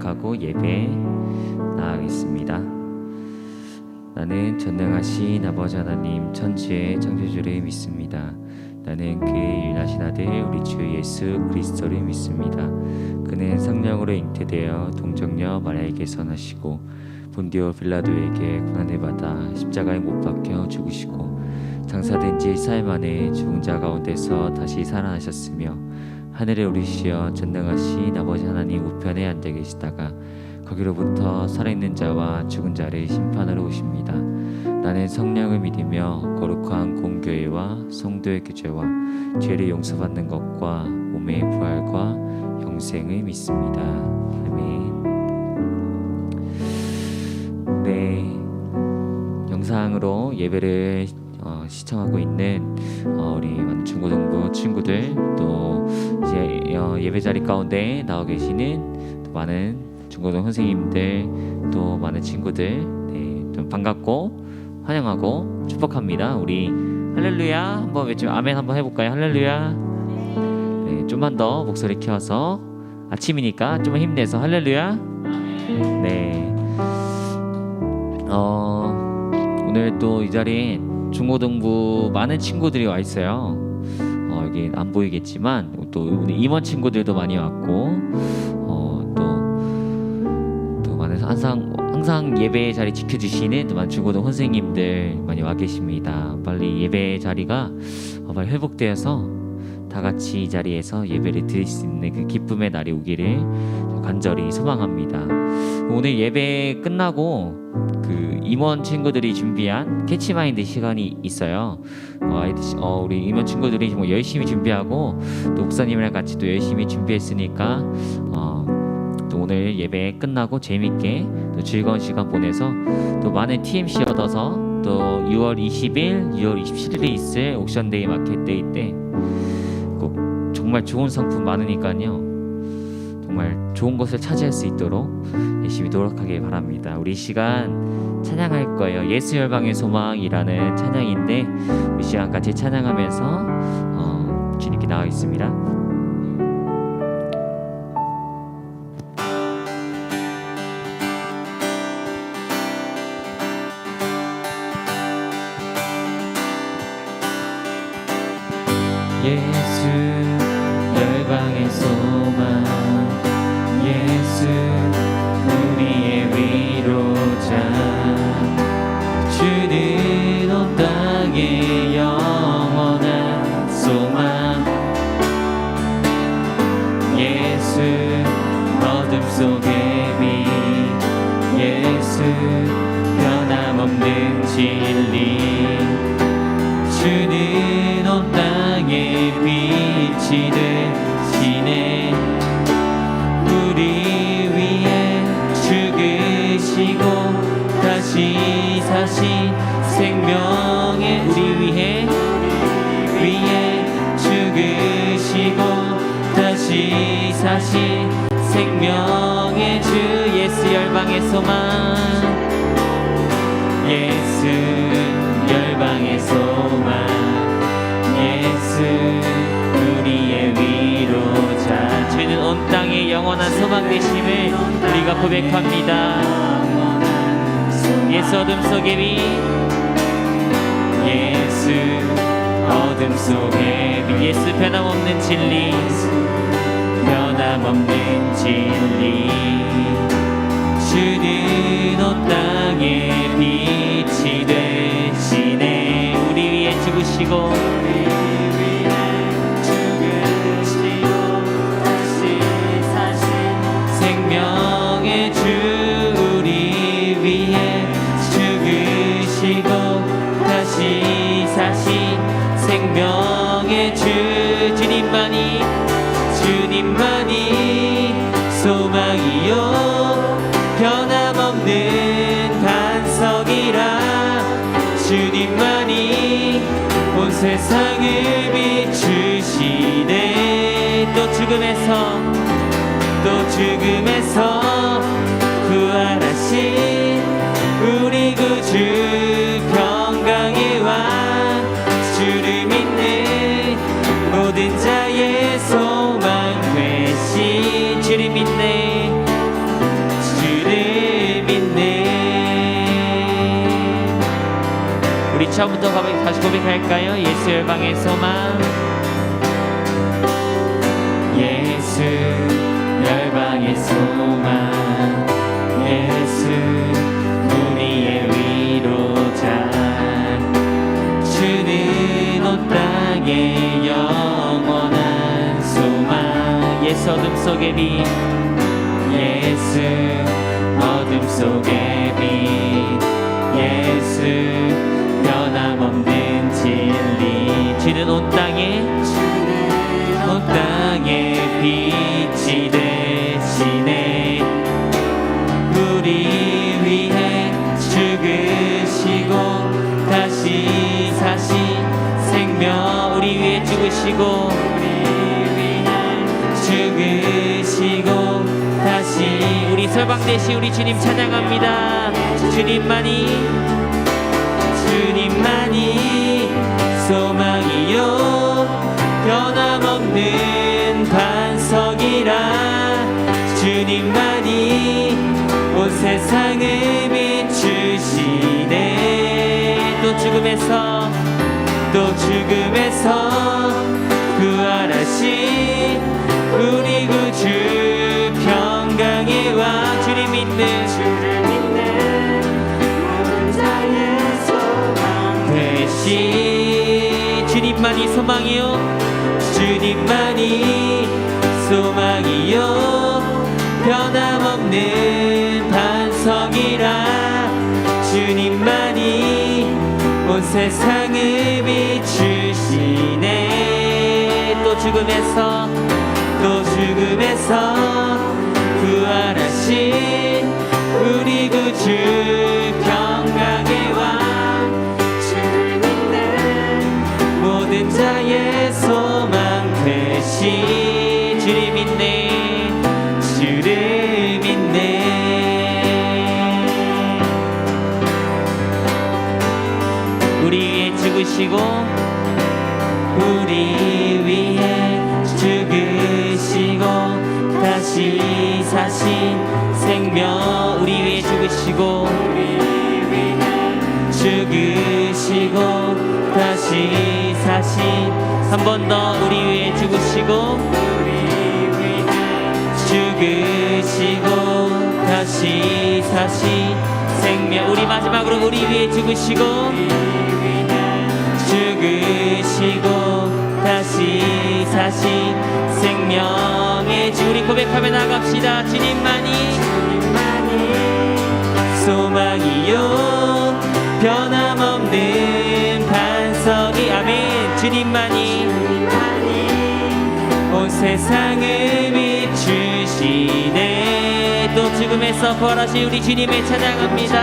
고백하고 예배 나가겠습니다. 나는 전능하신 아버지 하나님 천지의 창조주를 믿습니다. 나는 그의 유일하신 아들 우리 주 예수 그리스도를 믿습니다. 그는 성령으로 잉태되어 동정녀 마리아에게서 나시고 본디오 빌라도에게 고난을 받아 십자가에 못 박혀 죽으시고 장사된 지 4일 만에 죽은 자 가운데서 다시 살아나셨으며 하늘에 오르시어 전능하신 아버지 하나님 우편에 앉아 계시다가 거기로부터 살아있는 자와 죽은 자를 심판하러 오십니다. 나는 성령을 믿으며 거룩한 공교회와 성도의 교제와 죄를 용서받는 것과 몸의 부활과 영생을 믿습니다. 아멘. 네, 영상으로 예배를 시청하고 있는 우리 많은 중고등부 친구들, 또 이제 예배 자리 가운데 나와 계시는 많은 중고등 선생님들, 또 많은 친구들, 네, 좀 반갑고 환영하고 축복합니다. 우리 할렐루야 한번 외치면 아멘 한번 해볼까요? 할렐루야. 네, 좀만 더 목소리 키워서 아침이니까 좀 힘내서 할렐루야. 네. 오늘 또 이 자리에 중고등부 많은 친구들이 와 있어요. 여기 안 보이겠지만 또 우리 임원 친구들도 많이 왔고, 또 많은 항상 예배 자리 지켜주시는 또 많은 중고등 선생님들 많이 와 계십니다. 빨리 예배 자리가 빨리 회복되어서 다 같이 이 자리에서 예배를 드릴 수 있는 그 기쁨의 날이 오기를 간절히 소망합니다. 오늘 예배 끝나고 그 임원 친구들이 준비한 캐치마인드 시간이 있어요. 우리 임원 친구들이 정말 열심히 준비하고 또 목사님이랑 같이 또 열심히 준비했으니까 또 오늘 예배 끝나고 재밌게 또 즐거운 시간 보내서 또 많은 TMC 얻어서 또 6월 20일, 6월 27일에 있을 옥션데이 마켓데이 때 꼭 정말 좋은 상품 많으니까요. 정말 좋은 것을 차지할 수 있도록 열심히 노력하길 바랍니다. 우리 이 시간 찬양할 거예요. 예수 열방의 소망이라는 찬양인데 이 시간 같이 찬양하면서 주님께 나가겠습니다. 예수 열방의 소망, 예수 우리의 위로자, 주는 온 땅의 영원한 소망, 예수 어둠 속의 빛, 예수 변함없는 진리, 주는 온 땅의 빛이 되시네. 우리 위해 죽으시고 다시 사신 생명의, 우리 위해 죽으시고 다시 사신 생명의 주, 예수 열방의 소망, 예수 열방의 소망, 예수 우리의 위로자, 주는 온 땅의 영원한 소망 되심을 우리가 고백합니다. 예수 어둠 속의 빛, 예수 어둠 속의 빛, 예수 변함없는 진리, 변함없는 진리, 주는 온 땅의 빛이 되시네. 우리 위해 죽으시고 생명의 주, 우리 위해 죽으시고 다시 사신 생명의 주, 주님만이 소망이요 변함없는 반석이라, 주님만이 온 세상을 비추시네. 또 죽음에서 부활하신 우리 구주 평강의 왕, 주를 믿는 모든 자의 소망 되신, 주를 믿네 처음부터 다시 고백할까요? 예수 열방의 소망. 예수 열방의 소망, 예수 우리의 위로자, 주는 온 땅의 영원한 소망. 예수 어둠 속의 빛, 예수 어둠 속의 빛, 예수 변함없는 진리. 주는 온 땅에 빛이 되시네. 우리 위해 죽으시고 다시 사신 생명. 우리 위해 죽으시고 다시 우리 설방되시 우리 주님 찬양합니다. 주님만이 소망이요 변함없는 반석이라. 주님만이 온 세상을 비추시네. 또 죽음에서 부활하신 우리 구주 평강의 왕. 주를 믿는 모든 자의 소망 되시. 주님만이 소망이요, 주님만이 소망이요 변함없는 반석이라. 주님만이 온 세상을 비추시네. 또 죽음에서 부활하신 우리 구주 평강의 왕. 주를 믿는 모든 자의 소망 되시. 주를 믿네, 주를 믿네. 우리 위해 죽으시고 우리 위해 죽으시고 다시 사신 생명. 우리 위해 죽으시고 다시 사신. 한 번 더 우리 위해 죽으시고 다시 사신 생명. 우리 마지막으로 우리 위해 죽으시고 다시 사신 생명의 주. 우리 고백하며 나갑시다. 주님만이 소망이요 변함없는 반석이. 아멘. 주님만이 온 세상을 비추시네. 또 죽음에서 부활하신 우리 주님을 찬양합니다.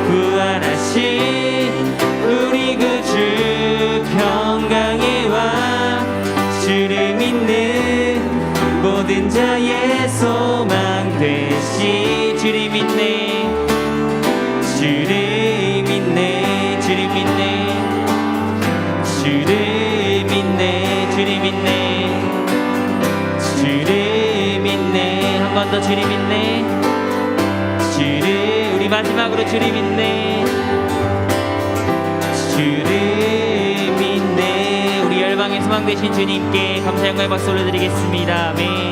부활하신 우리 구주 평강의 왕. 주를 믿는 모든 자의 소망 되시. 주를 믿네, 주를 믿네, 주를 믿네, 주를 믿네, 주를 믿네, 주를 믿네. 한 번 더 주를 믿네, 주를. 우리 마지막으로 주를 믿네, 주를 믿네. 우리 열방의 소망 되신 주님께 감사 영광의 박수 올려드리겠습니다. 아멘.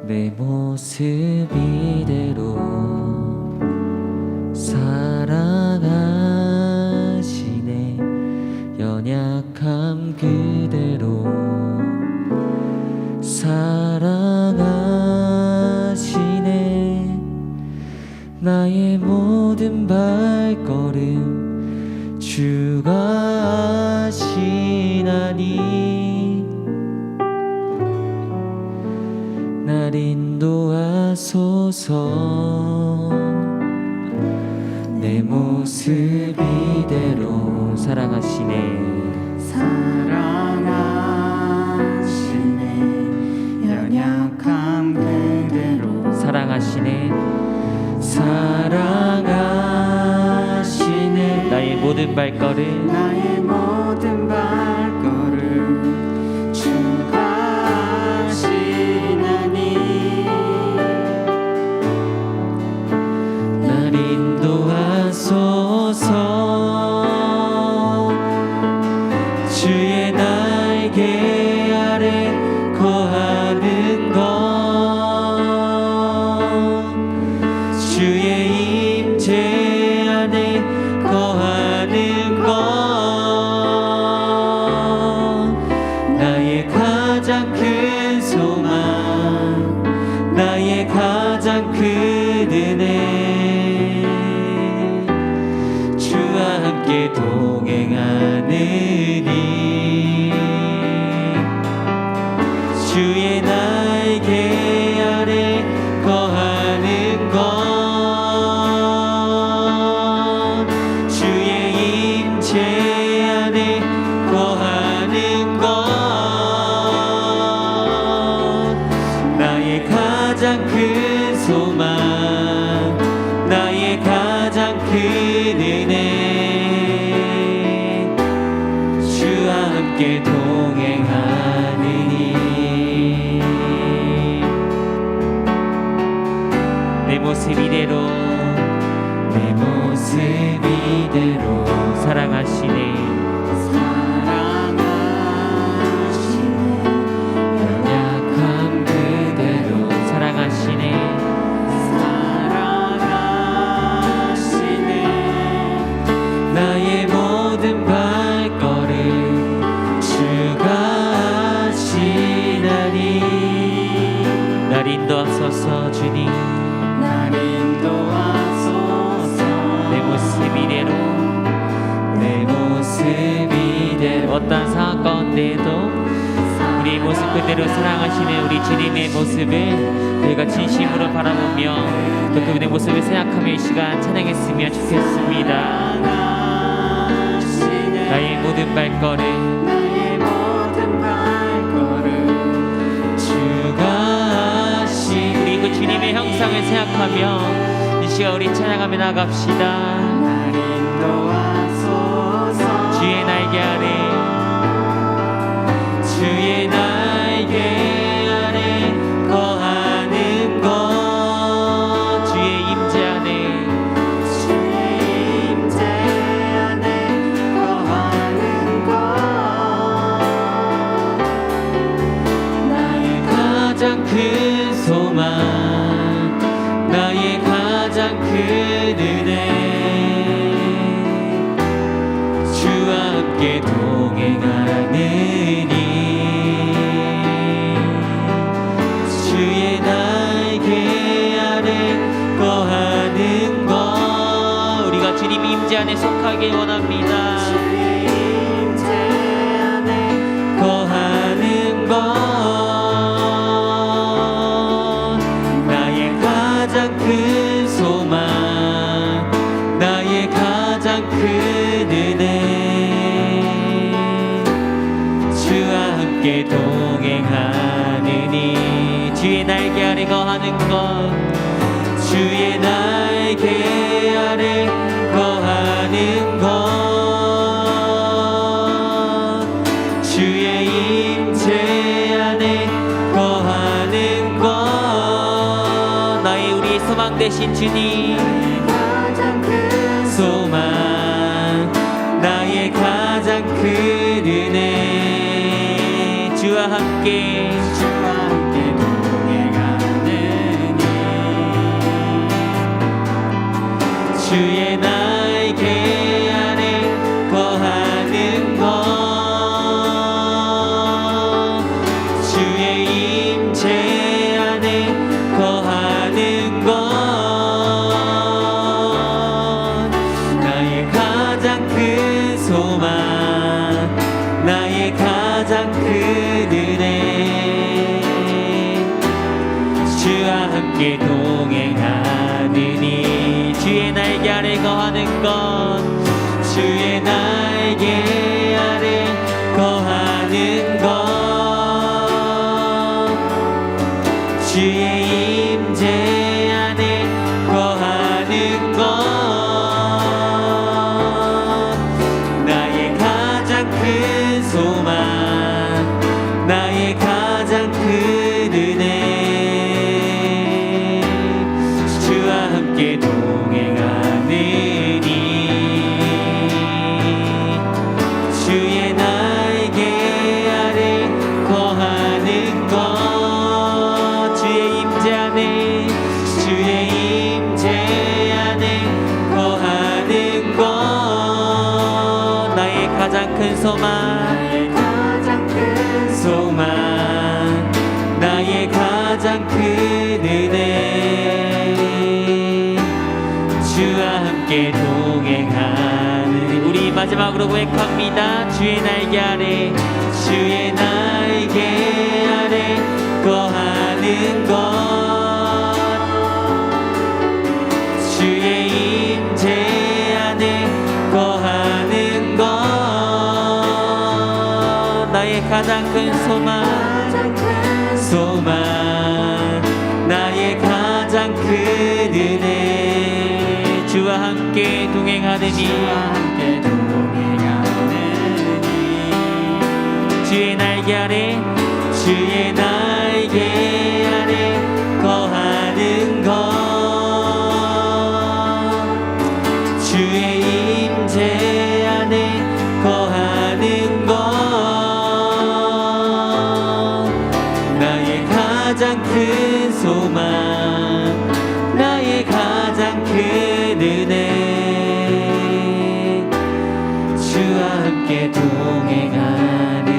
내 모습 이대로 사랑하시네. 연약함 그대로 사랑하시네. 나의 모든 발걸음 주가 아시나니. 날 인도하소서. 내 모습 이대로 사랑하시네 사랑하시네 연약함 그대로 사랑하시네 사랑하시네 나의 모든 발걸음 나의 모든 발걸음 주가 하시나니 날 인도하소서 주의 날개 아래 거하는 것 주의 임재 안에 거하는 것 나의 가장 큰 소망 나의 가장 큰 은혜 주와 함께 동행하느니 주의 날개 아래 거하는 것 주의 임재 안에 거하는 것 나의 가장 큰 소망 나의 가장 큰 은혜 주와 함께 동행하느니 내 모습 이대로 내 모습 이대로 사랑하시네 사랑하시네 연약함 그대로 사랑하시네 사랑하시네 나의 모든 발걸음 주가 하시나니 날 인도하소서 주님 날 인도하소서 내 모습 이대로 내 모습 이대로 어떠한 상황 가운데에도 우리의 모습 그대로 사랑하시는 우리 주님의 모습을 우리가 진심으로 바라보며 또 그분의 모습을 생각하며 이 시간 찬양했으면 좋겠습니다. 나의 모든 발걸음 나의 모든 발걸음 주가 하시니 우리 그 주님의 형상을 생각하며 이 시간 우리 찬양하며 나갑시다. 날 인도하소서 주의 날개 아래 주의 날개 아래 거하는 것 주의 임재 안에 주의 임재 안에 거하는 것 나의 가장 큰 소망 나의 가장 큰 은혜 주와 함께 동행하느니 주의 날개 아래 거하는 것 우리가 주님 임재 안에 속하길 원합니다. 주의 임재 안에 거하는 것 나의 가장 큰 소망 나의 가장 큰 은혜 주와 함께 동행하느니 주의 날개 아래 거하는 것 주의 날개 아래 거하는 것 주의 임재 안에 거하는 것 나의 우리 소망 되신 주님 가장 큰 소망 나의 가장 큰 은혜 주와 함께 주와 함께 동행하느니 주의 날개 아래 거하는 것 주의 임재 안에 거하는 것 나의 가장 큰 소망 나의 가장 큰 은혜 주와 함께 동행하느니 주의 날개 날개 아래 거하는 것 주의 날개 아래 거하는 것 주의 임재 안에 거하는 것 나의 가장 큰 소망 나의 가장 큰 은혜 주와 함께 동행하느니 주의 날개 아래 거하는 것 주의 임재 안에 거하는 것 나의 가장 큰 소망 나의 가장 큰 은혜 주와 함께 동행하는 우리 마지막으로 고백합니다. 주의 날개 아래 거하는 것 주의 임재 안에 거하는 것 나의 가장 큰 소망 나의 가장 큰 은혜 주와 함께 동행하느니 주의 날개 아래 거하는 것 주의 임재 안에 거하는 것 나의 가장 큰 소망 나의 가장 큰 은혜 주와 함께 동행하느니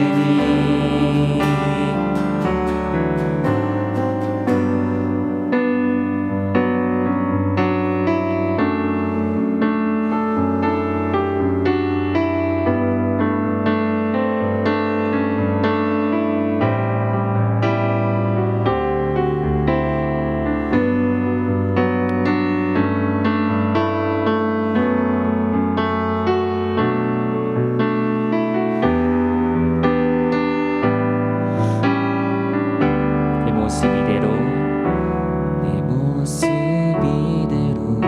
내 모습 이대로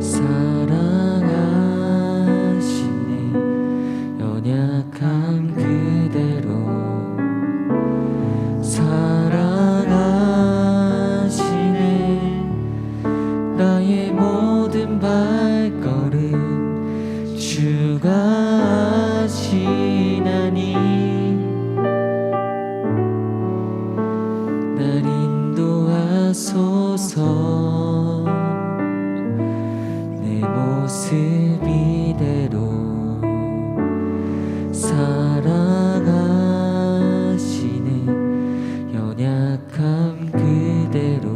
사랑하시네 연약함 그대로 사랑하시네 나의 모든 발걸음 주가 하시나니 날 인도하소서 내 모습 이대로 사랑하시네 연약함 그대로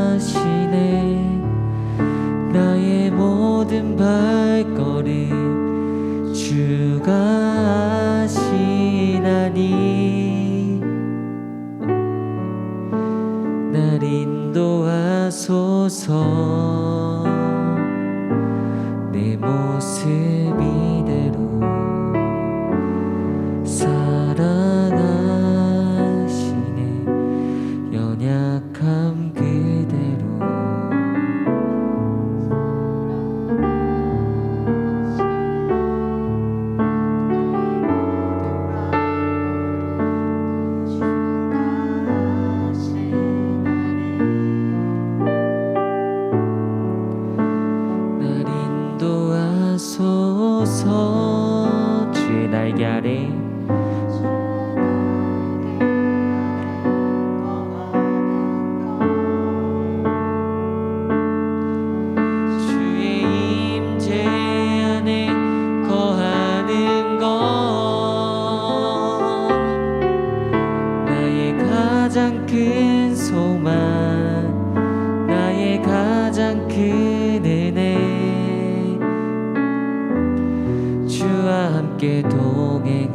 사랑하시네 나의 모든 발걸음 주가 하시나니 날 인도하소서 내 모습 이대로 사랑하시네 연약함 그대로 날 인도하소서 주의 날개 아래 주의 임재 안에 거하는 것 나의 가장 큰 소망 나의 가장 큰 은혜 주와 함께 동행하느니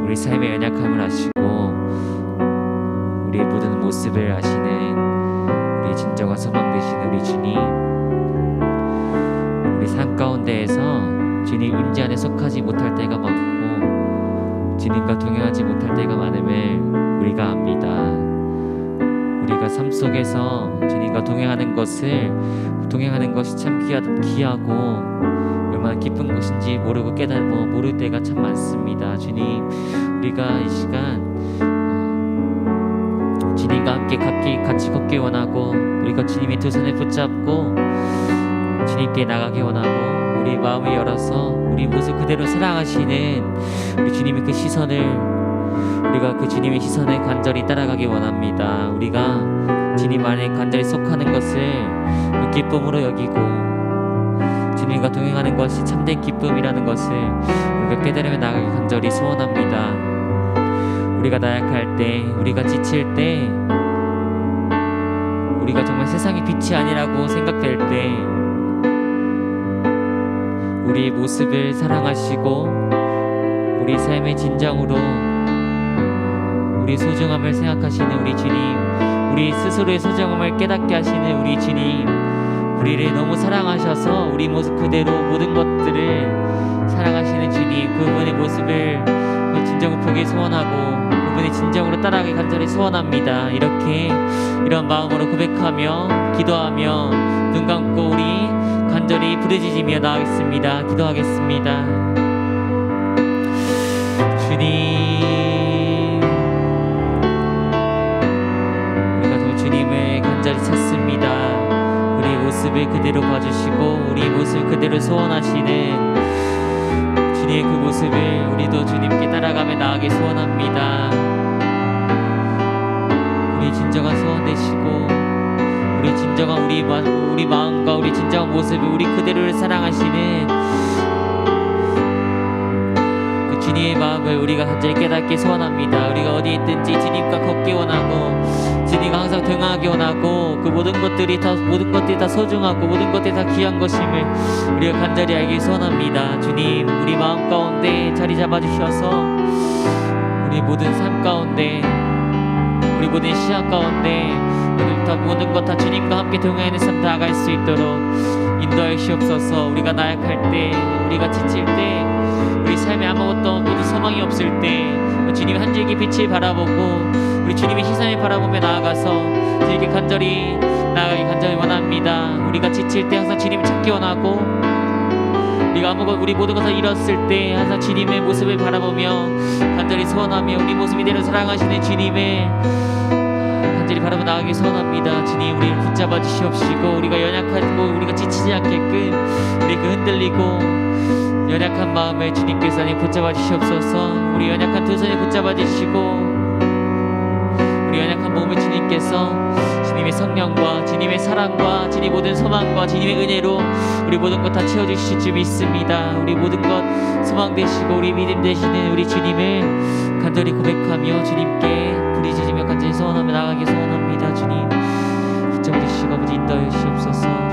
우리 삶의 연약함을 아시고 우리의 모든 모습을 아시는 우리 진정한 소망 되시는 우리 주님, 우리 삶 가운데에서 주님 임재 안에 속하지 못할 때가 많고 주님과 동행하지 못할 때가 많음을 우리가 압니다. 우리가 삶 속에서 주님과 동행하는 것이 참 귀하고 얼마나 기쁜 것인지 모르고 모를 때가 참 많습니다. 주님, 우리가 이 시간 주님과 함께 같이 걷기 원하고 우리가 주님의 두 손에 붙잡고 주님께 나가기 원하고 우리 마음을 열어서 우리 모습 그대로 사랑하시는 우리 주님의 그 시선을 우리가 그 주님의 시선에 간절히 따라가기 원합니다. 우리가 주님 안에 간절히 속하는 것을 그 기쁨으로 여기고 주님과 동행하는 것이 참된 기쁨이라는 것을 우리가 깨달으며 나가기 간절히 소원합니다. 우리가 나약할 때, 우리가 지칠 때, 우리가 정말 세상의 빛이 아니라고 생각될 때 우리의 모습을 사랑하시고 우리 삶의 진정으로 우리 소중함을 생각하시는 우리 주님, 우리 스스로의 소중함을 깨닫게 하시는 우리 주님, 우리를 너무 사랑하셔서 우리 모습 그대로 모든 것들을 사랑하시는 주님, 그분의 모습을 진정으로 보기 소원하고 그분의 진정으로 따라가기 간절히 소원합니다. 이런 마음으로 고백하며 기도하며 눈 감고 우리 간절히 부르짖으며 나가겠습니다. 기도하겠습니다. 주님, 우리가 정말 주님을 간절히 찾습니다. 우리 모습을 그대로 봐주시고 우리 모습을 그대로 소원하시는 주님의 그 모습을 우리도 주님께 따라가며 나가기 소원합니다. 우리 진정한 소원 되시고 우리 진정한 우리 마음과 우리 진정한 모습을 우리 그대로를 사랑하시는 그 주님의 마음을 우리가 간절히 깨닫기 소원합니다. 우리가 어디에 있든지 주님과 걷기 원하고 주님과 항상 동행하기 원하고 그 모든 것들이 다 소중하고 모든 것들이 다 귀한 것임을 우리가 간절히 알기 소원합니다. 주님, 우리 마음 가운데 자리 잡아주셔서 우리 모든 삶 가운데 우리 모든 시간 가운데 모든 것 다 주님과 함께 동행하는 삶 나아갈 수 있도록 인도하여 주옵소서. 우리가 나약할 때, 우리가 지칠 때, 우리 삶에 아무것도 모두 소망이 없을 때 주님의 한 줄기 빛을 바라보고 우리 주님의 시선을 바라보며 나아가서 주님께 간절히 나아가기 간절히 원합니다. 우리가 지칠 때 항상 주님을 찾기 원하고 우리 모든 것을 잃었을 때 항상 주님의 모습을 바라보며 간절히 소원하며 우리 모습 이대로 사랑하시는 주님의 간절히 바라보며 나가기 소원합니다. 주님, 우리를 붙잡아 주시옵시고 우리가 연약하고 우리가 지치지 않게끔 우리 그 흔들리고 연약한 마음을 주님께서 붙잡아 주시옵소서. 우리 연약한 두 손에 붙잡아 주시고 우리 연약한 몸을 주님께서 주님의 성령과 주님의 사랑과 주님의 모든 소망과 주님의 은혜로 우리 모든 것 다 채워주실 줄 믿습니다. 우리 모든 것 소망 되시고 우리 믿음 되시는 우리 주님을 간절히 고백하며 주님께 부르짖으며 간절히 소원하며 나가기 소원합니다. 주님, 붙잡아 주시고 아버지 인도하여 주시옵소서.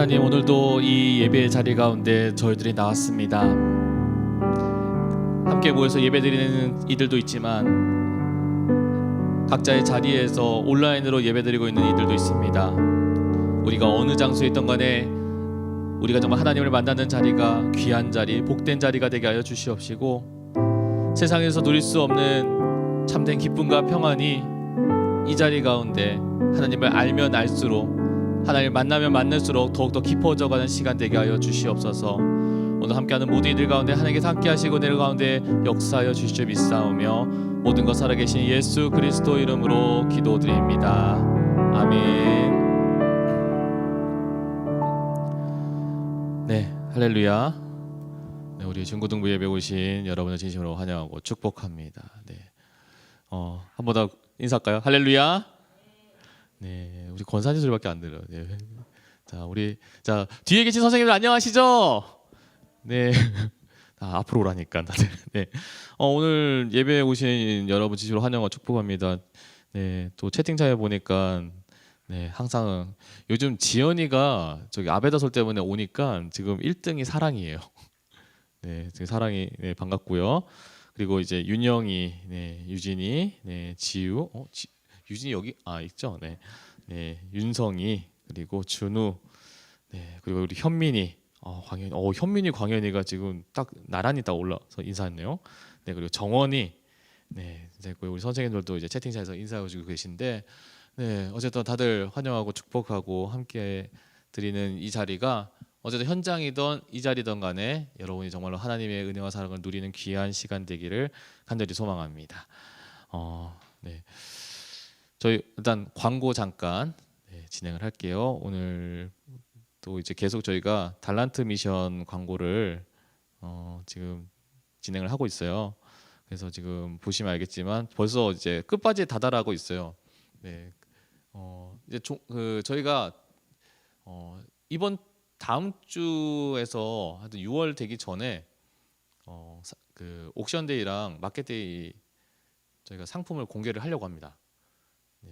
하나님, 오늘도 이 예배의 자리 가운데 저희들이 나왔습니다. 함께 모여서 예배드리는 이들도 있지만 각자의 자리에서 온라인으로 예배드리고 있는 이들도 있습니다. 우리가 어느 장소에 있던 간에 우리가 정말 하나님을 만나는 자리가 귀한 자리, 복된 자리가 되게 하여 주시옵시고 세상에서 누릴 수 없는 참된 기쁨과 평안이 이 자리 가운데 하나님을 알면 알수록 하나님을 만나면 만날수록 더욱더 깊어져가는 시간 되게 하여 주시옵소서. 오늘 함께하는 모든 이들 가운데 하나님께서 함께 하시고 내려 가운데 역사하여 주실 줄 믿사오며 모든 것 살아계신 예수 그리스도 이름으로 기도드립니다. 아멘. 네, 할렐루야. 네, 우리 중고등부 예배 오신 여러분을 진심으로 환영하고 축복합니다. 네, 한 번 더 인사할까요? 할렐루야. 네, 우리 권사님 소리밖에 안 들어요. 네. 자 뒤에 계신 선생님들 안녕하시죠? 네. 앞으로 오라니까 다들. 네. 오늘 예배에 오신 여러분 진심으로 환영과 축복합니다. 네. 또 채팅창에 보니까 네, 항상 요즘 지연이가 저기 아베다솔 때문에 오니까 지금 1등이 사랑이에요. 네, 지금 사랑이 네, 반갑고요. 그리고 이제 윤영이, 네, 유진이, 네, 지우, 유진이 여기 있죠. 네, 네, 윤성이 그리고 준우, 네, 그리고 우리 현민이, 광현, 현민이 광현이가 지금 딱 나란히 딱 올라서 인사했네요. 네, 그리고 정원이, 네, 됐고요. 우리 선생님들도 이제 채팅창에서 인사해주고 계신데. 네, 어쨌든 다들 환영하고 축복하고 함께 드리는 이 자리가 어쨌든 현장이든 이 자리든 간에 여러분이 정말로 하나님의 은혜와 사랑을 누리는 귀한 시간 되기를 간절히 소망합니다. 네, 저희 일단 광고 잠깐 진행을 할게요. 오늘 또 이제 계속 저희가 달란트 미션 광고를 지금 진행을 하고 있어요. 그래서 지금 보시면 알겠지만 벌써 이제 끝바지에 다다라고 있어요. 네. 이제 저희가 이번 다음 주에서 하여튼 6월 되기 전에 그 옥션데이랑 마켓데이 저희가 상품을 공개를 하려고 합니다. 네.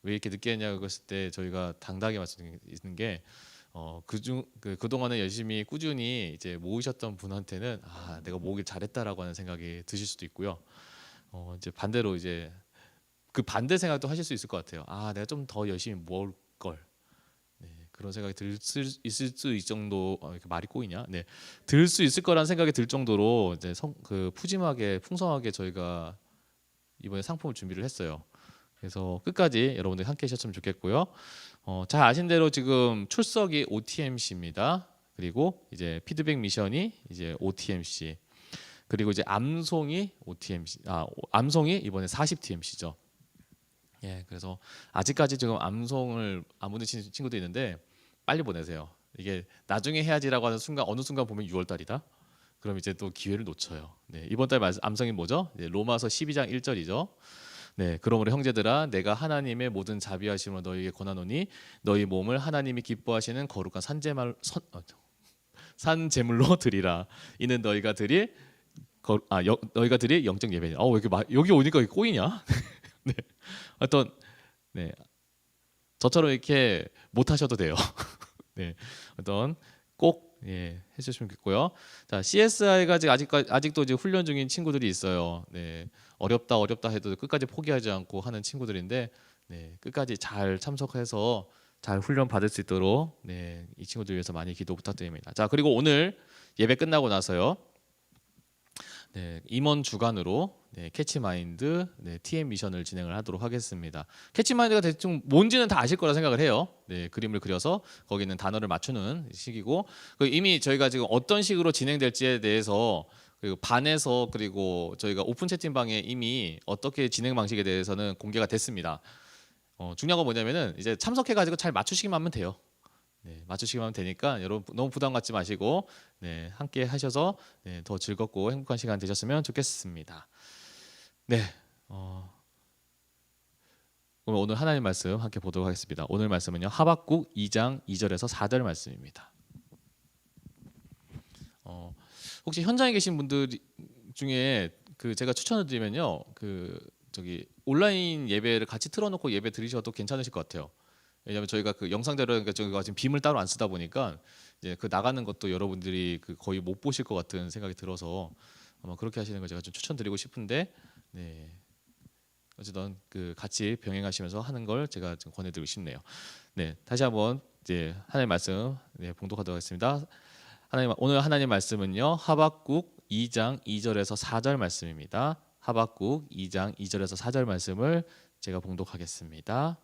왜 이렇게 늦게 했냐고 했을 때 저희가 당당하게 말씀드리는 게 그동안에 열심히 꾸준히 이제 모으셨던 분한테는 내가 모으길 잘했다라고 하는 생각이 드실 수도 있고요. 이제 반대로 이제 그 반대 생각도 하실 수 있을 것 같아요. 내가 좀 더 열심히 모을 걸. 네, 그런 생각이 있을 수 있을 정도 이렇게 말이 꼬이냐? 네, 들 수 있을 거란 생각이 들 정도로 이제 푸짐하게 풍성하게 저희가 이번에 상품을 준비를 했어요. 그래서 끝까지 여러분들 함께 하셨으면 좋겠고요. 잘 아신 대로 지금 출석이 OTMC입니다. 그리고 이제 피드백 미션이 이제 OTMC. 그리고 이제 암송이 OTMC. 암송이 이번에 40TMC죠. 예, 그래서 아직까지 지금 암송을 안 보내신 친구도 있는데 빨리 보내세요. 이게 나중에 해야지라고 하는 순간 어느 순간 보면 6월 달이다. 그럼 이제 또 기회를 놓쳐요. 네, 이번 달 암송이 뭐죠? 네, 로마서 12장 1절이죠. 네, 그러므로 형제들아 내가 하나님의 모든 자비하심으로 너희에게 권하노니 너희 몸을 하나님이 기뻐하시는 거룩한 산제물로 드리라. 이는 너희가 드릴 영적 예배니. 왜 이렇게 여기 오니까 이게 꼬이냐? 네, 어떤 저처럼 이렇게 못 하셔도 돼요. 네, 어떤 꼭 해주시면 좋겠고요. 자, CSI가 아직도 이제 훈련 중인 친구들이 있어요. 네, 어렵다 해도 끝까지 포기하지 않고 하는 친구들인데, 네, 끝까지 잘 참석해서 잘 훈련 받을 수 있도록 이 친구들 위해서 많이 기도 부탁드립니다. 자, 그리고 오늘 예배 끝나고 나서요. 임원 주관으로 캐치마인드 TM 미션을 진행을 하도록 하겠습니다. 캐치마인드가 대충 뭔지는 다 아실 거라 생각을 해요. 그림을 그려서 거기 있는 단어를 맞추는 시기고, 이미 저희가 지금 어떤 식으로 진행될지에 대해서 그리고 반에서 그리고 저희가 오픈 채팅방에 이미 어떻게 진행 방식에 대해서는 공개가 됐습니다. 중요한 건 뭐냐면은 이제 참석해가지고 잘 맞추시기만 하면 돼요. 맞추시기만 하면 되니까 여러분 너무 부담 갖지 마시고 함께 하셔서 더 즐겁고 행복한 시간 되셨으면 좋겠습니다. 그럼 오늘 하나님 말씀 함께 보도록 하겠습니다. 오늘 말씀은요 하박국 2장 2절에서 4절 말씀입니다. 혹시 현장에 계신 분들 중에 제가 추천을 드리면요 저기 온라인 예배를 같이 틀어놓고 예배 드리셔도 괜찮으실 것 같아요. 왜냐하면 저희가 그 영상대로 저희가 지금 빔을 따로 안 쓰다 보니까 이제 그 나가는 것도 여러분들이 거의 못 보실 것 같은 생각이 들어서 아마 그렇게 하시는 걸 제가 좀 추천드리고 싶은데, 어쨌든 같이 병행하시면서 하는 걸 제가 좀 권해드리고 싶네요. 다시 한번 이제 하나님 말씀 봉독하도록 하겠습니다. 오늘 하나님 말씀은요 하박국 2장 2절에서 4절 말씀입니다. 하박국 2장 2절에서 4절 말씀을 제가 봉독하겠습니다.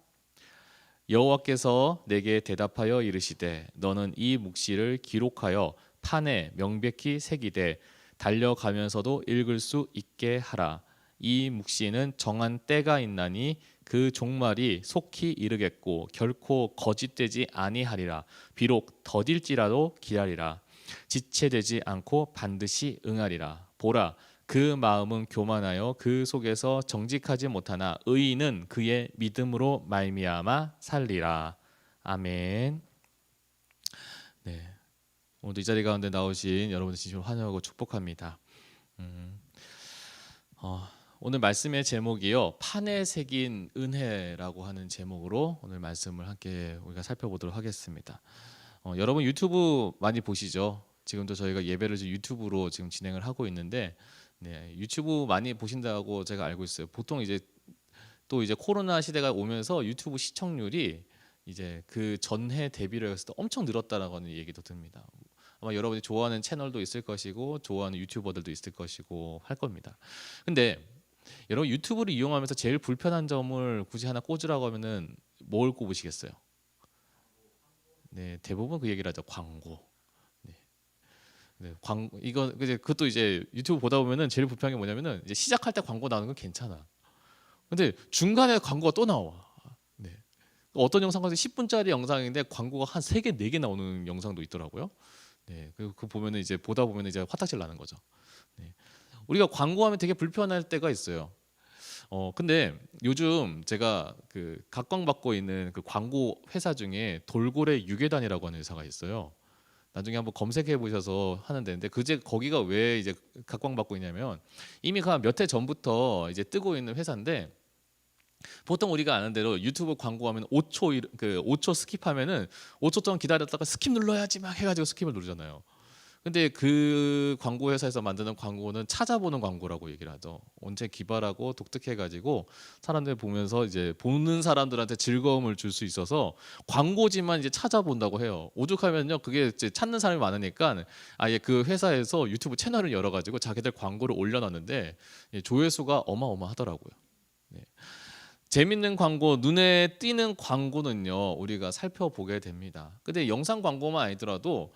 여호와께서 내게 대답하여 이르시되 너는 이 묵시를 기록하여 판에 명백히 새기되 달려가면서도 읽을 수 있게 하라. 이 묵시는 정한 때가 있나니 그 종말이 속히 이르겠고 결코 거짓되지 아니하리라. 비록 더딜지라도 기다리라. 지체되지 않고 반드시 응하리라. 보라, 그 마음은 교만하여 그 속에서 정직하지 못하나 의인은 그의 믿음으로 말미암아 살리라. 아멘. 네, 오늘도 이 자리 가운데 나오신 여러분들 진심으로 환영하고 축복합니다. 오늘 말씀의 제목이요, 판에 새긴 은혜라고 하는 제목으로 오늘 말씀을 함께 우리가 살펴보도록 하겠습니다. 여러분 유튜브 많이 보시죠? 지금도 저희가 예배를 유튜브로 지금 진행을 하고 있는데, 네, 유튜브 많이 보신다고 제가 알고 있어요. 보통 이제 또 이제 코로나 시대가 오면서 유튜브 시청률이 이제 그 전해 대비를 했을 때 엄청 늘었다라고 하는 얘기도 듭니다. 아마 여러분이 좋아하는 채널도 있을 것이고 좋아하는 유튜버들도 있을 것이고 할 겁니다. 근데 여러분 유튜브를 이용하면서 제일 불편한 점을 굳이 하나 꼽으라고 하면은 뭘 꼽으시겠어요? 네, 대부분 그 얘기를 하죠. 광고. 네, 이거 이제 그것도 이제 유튜브 보다 보면은 제일 불편한 게 뭐냐면은 이제 시작할 때 광고 나오는 건 괜찮아. 근데 중간에 광고가 또 나와. 네. 어떤 영상 같은 10분짜리 영상인데 광고가 한 3개, 4개 나오는 영상도 있더라고요. 네. 그 보면은 이제 보다 보면은 이제 화딱질 나는 거죠. 네. 우리가 광고하면 되게 불편할 때가 있어요. 근데 요즘 제가 그 각광받고 있는 그 광고 회사 중에 돌고래 유괴단이라고 하는 회사가 있어요. 나중에 한번 검색해 보셔서 하는데, 근데 그제 거기가 왜 이제 각광받고 있냐면 이미 몇 해 전부터 이제 뜨고 있는 회사인데, 보통 우리가 아는 대로 유튜브 광고하면 5초 그 5초 스킵하면은 5초 동안 기다렸다가 스킵 눌러야지 막 해가지고 스킵을 누르잖아요. 근데 그 광고 회사에서 만드는 광고는 찾아보는 광고라고 얘기를 하죠. 언제 기발하고 독특해가지고 사람들 보면서 이제 보는 사람들한테 즐거움을 줄 수 있어서 광고지만 이제 찾아본다고 해요. 오죽하면요, 그게 이제 찾는 사람이 많으니까 아예 그 회사에서 유튜브 채널을 열어가지고 자기들 광고를 올려놨는데 조회수가 어마어마하더라고요. 네. 재밌는 광고, 눈에 띄는 광고는요 우리가 살펴보게 됩니다. 근데 영상 광고만 아니더라도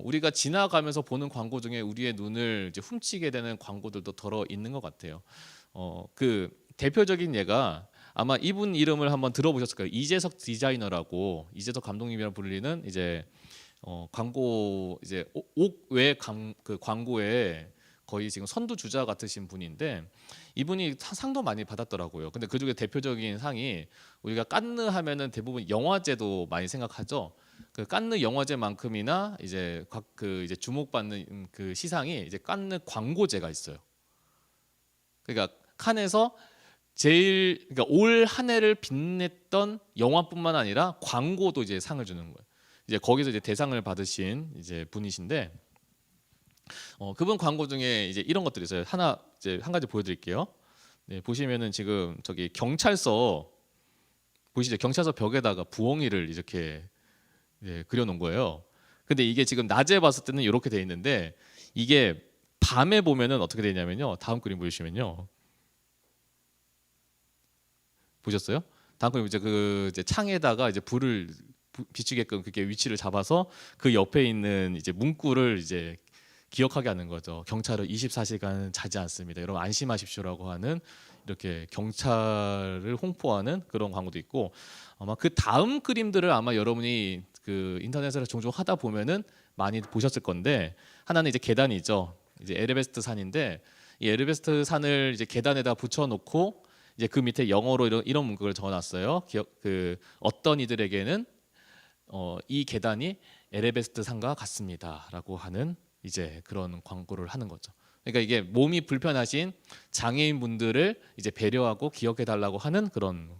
우리가 지나가면서 보는 광고 중에 우리의 눈을 이제 훔치게 되는 광고들도 덜어 있는 것 같아요. 그 대표적인 예가 아마 이분 이름을 한번 들어보셨을 거예요. 이재석 디자이너라고, 이재석 감독님이라 불리는 이제 광고 이제 옥외 그 광고에 거의 지금 선두주자 같으신 분인데, 이분이 상도 많이 받았더라고요. 근데 그중에 대표적인 상이, 우리가 깐느 하면은 대부분 영화제도 많이 생각하죠. 그 깐느 영화제만큼이나 이제 그 이제 주목받는 그 시상이 이제 깐느 광고제가 있어요. 그러니까 칸에서 제일, 그러니까 올 한 해를 빛냈던 영화뿐만 아니라 광고도 이제 상을 주는 거예요. 이제 거기서 이제 대상을 받으신 이제 분이신데, 그분 광고 중에 이제 이런 것들이 있어요. 이제 한 가지 보여드릴게요. 네, 보시면은 지금 저기 경찰서 보시죠? 경찰서 벽에다가 부엉이를 이렇게 그려놓은 거예요. 근데 이게 지금 낮에 봤을 때는 이렇게 돼 있는데, 이게 밤에 보면은 어떻게 되냐면요. 다음 그림 보시면요. 보셨어요? 다음 그림 이제 창에다가 이제 불을 비추게끔 그렇게 위치를 잡아서 그 옆에 있는 이제 문구를 이제 기억하게 하는 거죠. 경찰은 24시간 자지 않습니다. 여러분 안심하십시오라고 하는, 이렇게 경찰을 홍보하는 그런 광고도 있고, 아마 그 다음 그림들을 아마 여러분이 그 인터넷에서 종종 하다 보면은 많이 보셨을 건데, 하나는 이제 계단이죠. 이제 에베레스트 산인데, 이 에베레스트 산을 이제 계단에다 붙여놓고 이제 그 밑에 영어로 이런 문구를 적어놨어요. 그 어떤 이들에게는 이 계단이 에베레스트 산과 같습니다라고 하는 이제 그런 광고를 하는 거죠. 그러니까 이게 몸이 불편하신 장애인 분들을 이제 배려하고 기억해 달라고 하는 그런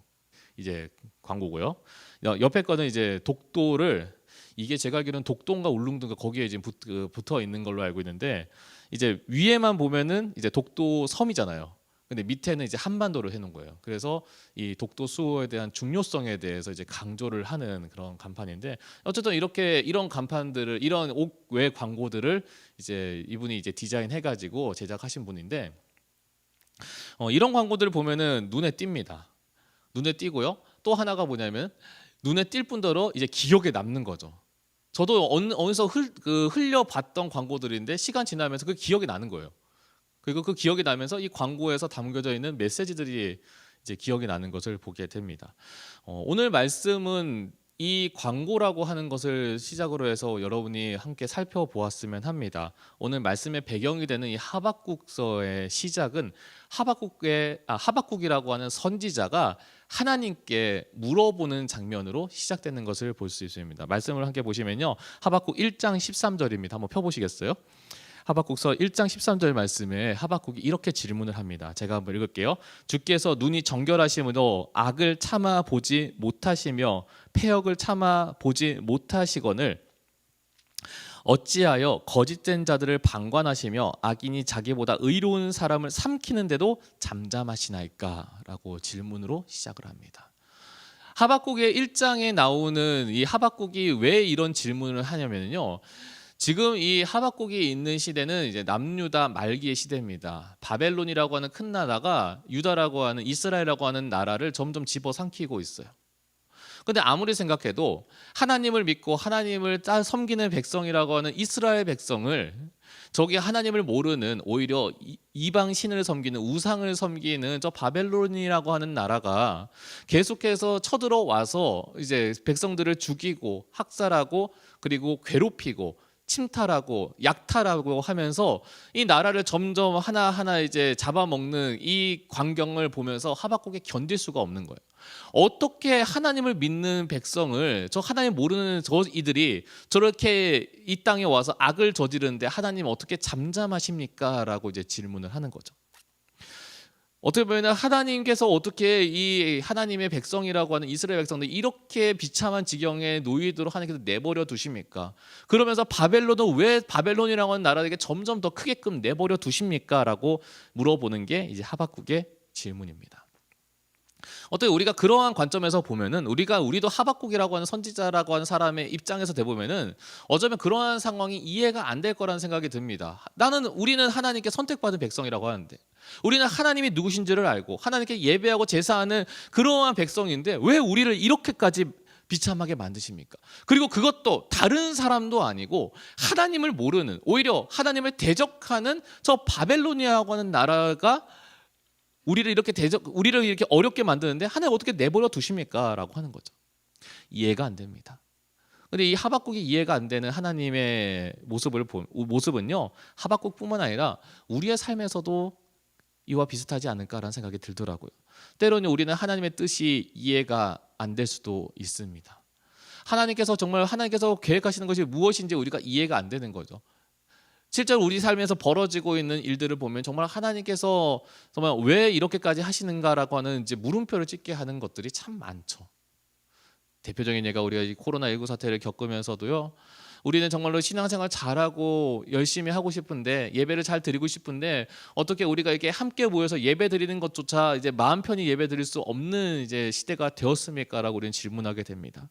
이제 광고고요. 옆에 거는 이제 독도를, 이게 제가 알기로는 독도인가 울릉도인가 거기에 지금 붙어 있는 걸로 알고 있는데, 이제 위에만 보면은 이제 독도 섬이잖아요. 근데 밑에는 이제 한반도를 해놓은 거예요. 그래서 이 독도 수호에 대한 중요성에 대해서 이제 강조를 하는 그런 간판인데, 어쨌든 이런 간판들을, 이런 옥외 광고들을 이제 이분이 이제 디자인해가지고 제작하신 분인데, 이런 광고들을 보면은 눈에 띕니다. 눈에 띄고요. 또 하나가 뭐냐면 눈에 띌 뿐더러 이제 기억에 남는 거죠. 저도 어디서 흘려봤던 광고들인데 시간 지나면서 그 기억이 나는 거예요. 그리고 그 기억이 나면서 이 광고에서 담겨져 있는 메시지들이 이제 기억이 나는 것을 보게 됩니다. 오늘 말씀은 이 광고라고 하는 것을 시작으로 해서 여러분이 함께 살펴보았으면 합니다. 오늘 말씀의 배경이 되는 이 하박국서의 시작은 하박국이라고 하는 선지자가 하나님께 물어보는 장면으로 시작되는 것을 볼 수 있습니다. 말씀을 함께 보시면요, 하박국 1장 13절입니다. 한번 펴보시겠어요? 하박국서 1장 13절 말씀에 하박국이 이렇게 질문을 합니다. 제가 한번 읽을게요. 주께서 눈이 정결하심으로 악을 참아 보지 못하시며 패역을 참아 보지 못하시거늘 어찌하여 거짓된 자들을 방관하시며 악인이 자기보다 의로운 사람을 삼키는데도 잠잠하시나이까? 라고 질문으로 시작을 합니다. 하박국의 1장에 나오는 이 하박국이 왜 이런 질문을 하냐면요, 지금 이 하박국이 있는 시대는 이제 남유다 말기의 시대입니다. 바벨론이라고 하는 큰 나라가 유다라고 하는 이스라엘이라고 하는 나라를 점점 집어삼키고 있어요. 근데 아무리 생각해도 하나님을 믿고 하나님을 섬기는 백성이라고 하는 이스라엘 백성을 저기 하나님을 모르는 오히려 이방 신을 섬기는 우상을 섬기는 저 바벨론이라고 하는 나라가 계속해서 쳐들어와서 이제 백성들을 죽이고 학살하고 그리고 괴롭히고 침탈하고 약탈하고 하면서 이 나라를 점점 하나하나 이제 잡아먹는 이 광경을 보면서 하박국이 견딜 수가 없는 거예요. 어떻게 하나님을 믿는 백성을, 저 하나님 모르는 저 이들이 저렇게 이 땅에 와서 악을 저지르는데 하나님 어떻게 잠잠하십니까? 라고 이제 질문을 하는 거죠. 어떻게 보면 하나님께서 어떻게 이 하나님의 백성이라고 하는 이스라엘 백성들 이렇게 비참한 지경에 놓이도록 하나님께서 내버려 두십니까? 그러면서 바벨론은 왜 바벨론이라고 하는 나라에게 점점 더 크게끔 내버려 두십니까? 라고 물어보는 게 이제 하박국의 질문입니다. 어떻게 우리가 그러한 관점에서 보면은 우리도 하박국이라고 하는 선지자라고 하는 사람의 입장에서 대보면은 어쩌면 그러한 상황이 이해가 안 될 거라는 생각이 듭니다. 우리는 하나님께 선택받은 백성이라고 하는데, 우리는 하나님이 누구신지를 알고 하나님께 예배하고 제사하는 그러한 백성인데 왜 우리를 이렇게까지 비참하게 만드십니까? 그리고 그것도 다른 사람도 아니고 하나님을 모르는, 오히려 하나님을 대적하는 저 바벨론이라고 하는 나라가 우리를 이렇게 어렵게 만드는데 하나님 어떻게 내버려 두십니까? 라고 하는 거죠. 이해가 안 됩니다. 근데 이 하박국이 이해가 안 되는 하나님의 모습은요, 하박국뿐만 아니라 우리의 삶에서도 이와 비슷하지 않을까라는 생각이 들더라고요. 때로는 우리는 하나님의 뜻이 이해가 안 될 수도 있습니다. 하나님께서 계획하시는 것이 무엇인지 우리가 이해가 안 되는 거죠. 실제로 우리 삶에서 벌어지고 있는 일들을 보면 정말 하나님께서 정말 왜 이렇게까지 하시는가라고 하는 이제 물음표를 찍게 하는 것들이 참 많죠. 대표적인 예가 우리가 이 코로나19 사태를 겪으면서도요, 우리는 정말로 신앙생활 잘하고 열심히 하고 싶은데, 예배를 잘 드리고 싶은데 어떻게 우리가 이렇게 함께 모여서 예배 드리는 것조차 이제 마음 편히 예배 드릴 수 없는 이제 시대가 되었습니까라고 우리는 질문하게 됩니다.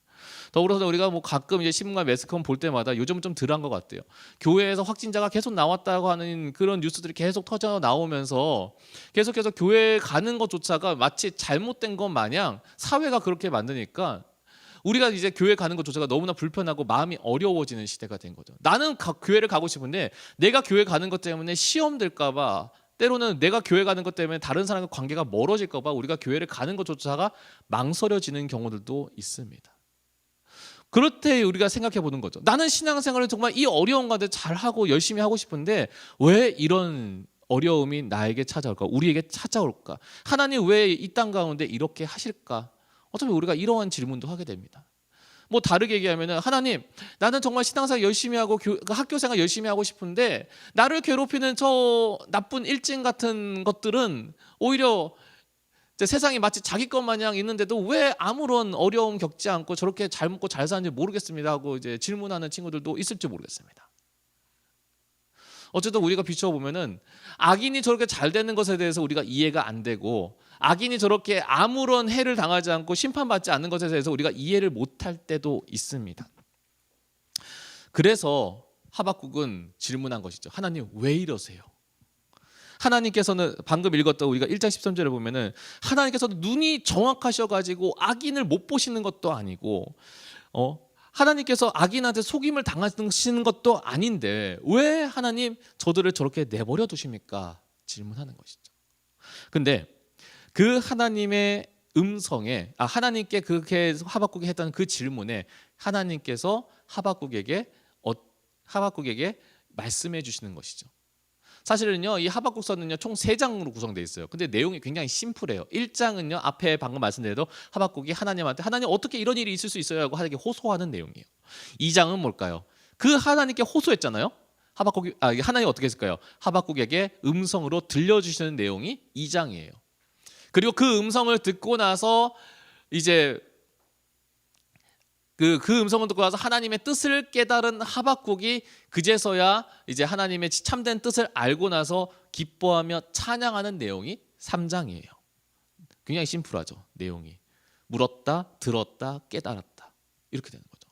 더불어서 우리가 가끔 이제 신문과 매스컴 볼 때마다 요즘은 좀 덜한 것 같아요. 교회에서 확진자가 계속 나왔다고 하는 그런 뉴스들이 계속 터져 나오면서 계속해서 교회 가는 것조차가 마치 잘못된 것 마냥 사회가 그렇게 만드니까 우리가 이제 교회 가는 것조차가 너무나 불편하고 마음이 어려워지는 시대가 된 거죠. 나는 교회를 가고 싶은데 내가 교회 가는 것 때문에 시험 될까 봐, 때로는 내가 교회 가는 것 때문에 다른 사람과 관계가 멀어질까 봐 우리가 교회를 가는 것조차가 망설여지는 경우들도 있습니다. 그럴 때 우리가 생각해 보는 거죠. 나는 신앙생활을 정말 이 어려운 가운데 잘하고 열심히 하고 싶은데 왜 이런 어려움이 나에게 찾아올까? 우리에게 찾아올까? 하나님 왜 이 땅 가운데 이렇게 하실까? 어차피 우리가 이러한 질문도 하게 됩니다. 다르게 얘기하면 하나님, 나는 정말 신앙생활 열심히 하고 학교생활 열심히 하고 싶은데 나를 괴롭히는 저 나쁜 일진 같은 것들은 오히려 세상이 마치 자기 것 마냥 있는데도 왜 아무런 어려움 겪지 않고 저렇게 잘 먹고 잘 사는지 모르겠습니다 하고 이제 질문하는 친구들도 있을지 모르겠습니다. 어쨌든 우리가 비춰보면은 악인이 저렇게 잘 되는 것에 대해서 우리가 이해가 안 되고, 악인이 저렇게 아무런 해를 당하지 않고 심판받지 않는 것에 대해서 우리가 이해를 못할 때도 있습니다. 그래서 하박국은 질문한 것이죠. 하나님 왜 이러세요? 하나님께서는 방금 읽었던 우리가 1장 13절에 보면은 하나님께서는 눈이 정확하셔가지고 악인을 못 보시는 것도 아니고, 하나님께서 악인한테 속임을 당하시는 것도 아닌데 왜 하나님 저들을 저렇게 내버려 두십니까? 질문하는 것이죠. 근데 그 하나님의 음성에 하나님께 그렇게 하박국이 했던 그 질문에 하나님께서 하박국에게 말씀해 주시는 것이죠. 사실은요, 이 하박국서는요 총 3장으로 구성되어 있어요. 근데 내용이 굉장히 심플해요. 1장은요 앞에 방금 말씀드린 하박국이 하나님한테 하나님 어떻게 이런 일이 있을 수 있어요? 하고 하나님께 호소하는 내용이에요. 2장은 뭘까요? 그 하나님께 호소했잖아요. 하나님 어떻게 했을까요? 하박국에게 음성으로 들려주시는 내용이 2장이에요. 그리고 그 음성을 듣고 나서 이제 그 음성을 듣고 나서 하나님의 뜻을 깨달은 하박국이 그제서야 이제 하나님의 참된 뜻을 알고 나서 기뻐하며 찬양하는 내용이 3장이에요. 굉장히 심플하죠. 내용이 물었다, 들었다, 깨달았다 이렇게 되는 거죠.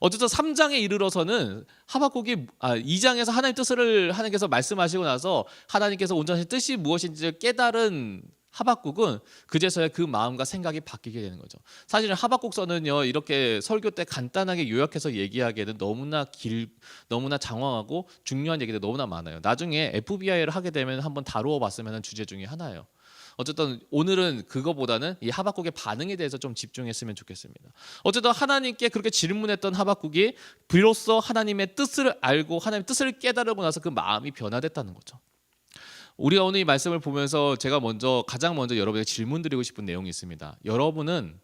어쨌든 3장에 이르러서는 하박국이 2장에서 하나님 뜻을 하나님께서 말씀하시고 나서 하나님께서 온전히 뜻이 무엇인지를 깨달은 하박국은 그제서야 그 마음과 생각이 바뀌게 되는 거죠. 사실은 하박국서는요 이렇게 설교 때 간단하게 요약해서 얘기하기에는 너무나 장황하고 중요한 얘기들이 너무나 많아요. 나중에 FBI를 하게 되면 한번 다루어 봤으면 하는 주제 중에 하나예요. 어쨌든 오늘은 그거보다는 이 하박국의 반응에 대해서 좀 집중했으면 좋겠습니다. 어쨌든 하나님께 그렇게 질문했던 하박국이 비로소 하나님의 뜻을 알고 하나님의 뜻을 깨달으고 나서 그 마음이 변화됐다는 거죠. 우리가 오늘 이 말씀을 보면서 제가 가장 먼저 여러분에게 질문 드리고 싶은 내용이 있습니다. 여러분은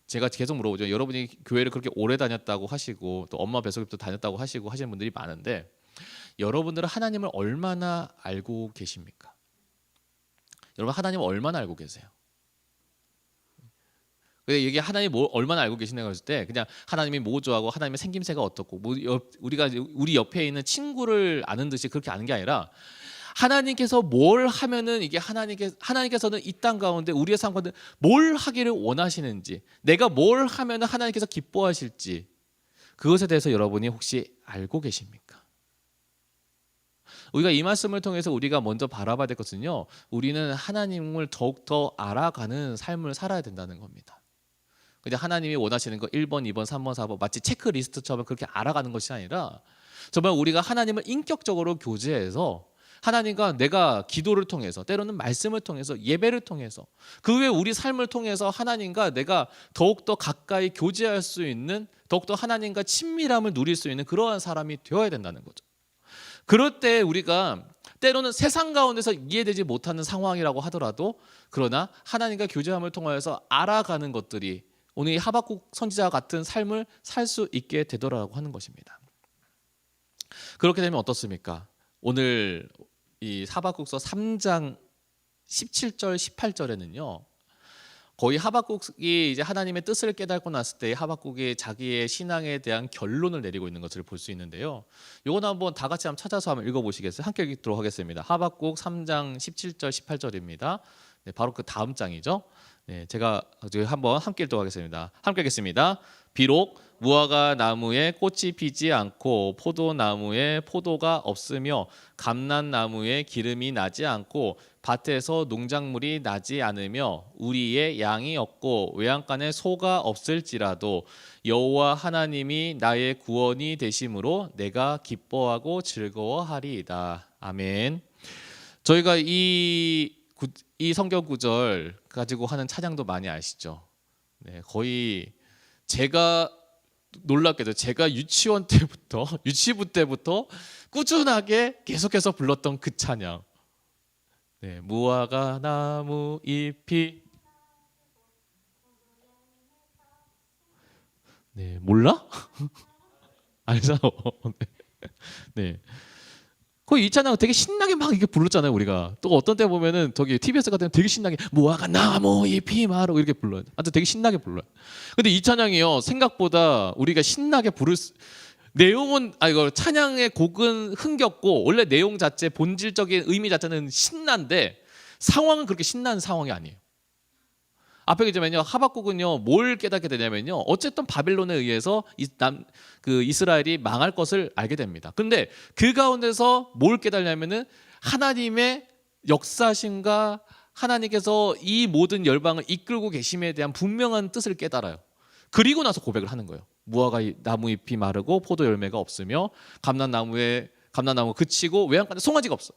제가 계속 물어보죠. 여러분이 교회를 그렇게 오래 다녔다고 하시고 또 엄마 뱃속부터 다녔다고 하시고 하시는 분들이 많은데 여러분들은 하나님을 얼마나 알고 계십니까? 여러분 하나님을 얼마나 알고 계세요? 근데 이게 하나님 얼마나 알고 계시냐고 했을 때 그냥 하나님이 뭐 좋아하고 하나님의 생김새가 어떻고 우리가 우리 옆에 있는 친구를 아는 듯이 그렇게 아는 게 아니라 하나님께서 뭘 하면은 이게 하나님께서는 이 땅 가운데 우리의 삶 가운데 뭘 하기를 원하시는지 내가 뭘 하면은 하나님께서 기뻐하실지 그것에 대해서 여러분이 혹시 알고 계십니까? 우리가 이 말씀을 통해서 우리가 먼저 바라봐야 될 것은요 우리는 하나님을 더욱더 알아가는 삶을 살아야 된다는 겁니다. 근데 하나님이 원하시는 거 1번, 2번, 3번, 4번 마치 체크리스트처럼 그렇게 알아가는 것이 아니라 정말 우리가 하나님을 인격적으로 교제해서 하나님과 내가 기도를 통해서 때로는 말씀을 통해서 예배를 통해서 그 외에 우리 삶을 통해서 하나님과 내가 더욱더 가까이 교제할 수 있는 더욱더 하나님과 친밀함을 누릴 수 있는 그러한 사람이 되어야 된다는 거죠. 그럴 때 우리가 때로는 세상 가운데서 이해되지 못하는 상황이라고 하더라도 그러나 하나님과 교제함을 통하여서 알아가는 것들이 오늘 이 하박국 선지자와 같은 삶을 살 수 있게 되더라고 하는 것입니다. 그렇게 되면 어떻습니까? 오늘 이 하박국서 3장 17절 18절에는요. 거의 하박국이 이제 하나님의 뜻을 깨닫고 났을 때 하박국이 자기의 신앙에 대한 결론을 내리고 있는 것을 볼 수 있는데요. 이건 한번 다 같이 한번 찾아서 한번 읽어보시겠어요? 함께 읽도록 하겠습니다. 하박국 3장 17절 18절입니다. 네, 바로 그 다음 장이죠. 네, 제가 한번 함께 읽도록 하겠습니다. 함께 읽겠습니다. 비록 무화과 나무에 꽃이 피지 않고 포도나무에 포도가 없으며 감람나무에 기름이 나지 않고 밭에서 농작물이 나지 않으며 우리의 양이 없고 외양간에 소가 없을지라도 여호와 하나님이 나의 구원이 되심으로 내가 기뻐하고 즐거워하리이다. 아멘. 저희가 이 성경 구절 가지고 하는 찬양도 많이 아시죠? 네, 거의 제가 놀랍게도 제가 유치부 때부터 꾸준하게 계속해서 불렀던 그 찬양. 네, 무화과 나무 잎이 네, 몰라? 알잖아. 네. 거의 이 찬양 되게 신나게 막 이렇게 불렀잖아요, 우리가. 또 어떤 때 보면은 저기 TBS 같은 데 되게 신나게 무화과 나무 잎이 마르고 이렇게 불러요. 아무튼 되게 신나게 불러요. 근데 이 찬양이요, 생각보다 우리가 신나게 내용은 이거 찬양의 곡은 흥겹고 원래 내용 자체 본질적인 의미 자체는 신난데 상황은 그렇게 신나는 상황이 아니에요. 앞에 보면요 하박국은요 뭘 깨닫게 되냐면요 어쨌든 바벨론에 의해서 이스라엘이 망할 것을 알게 됩니다. 근데 그 가운데서 뭘 깨달냐면은 하나님의 역사심과 하나님께서 이 모든 열방을 이끌고 계심에 대한 분명한 뜻을 깨달아요. 그리고 나서 고백을 하는 거예요. 무화과 나무 잎이 마르고 포도 열매가 없으며 감람나무 그치고 외양간에 송아지가 없어요.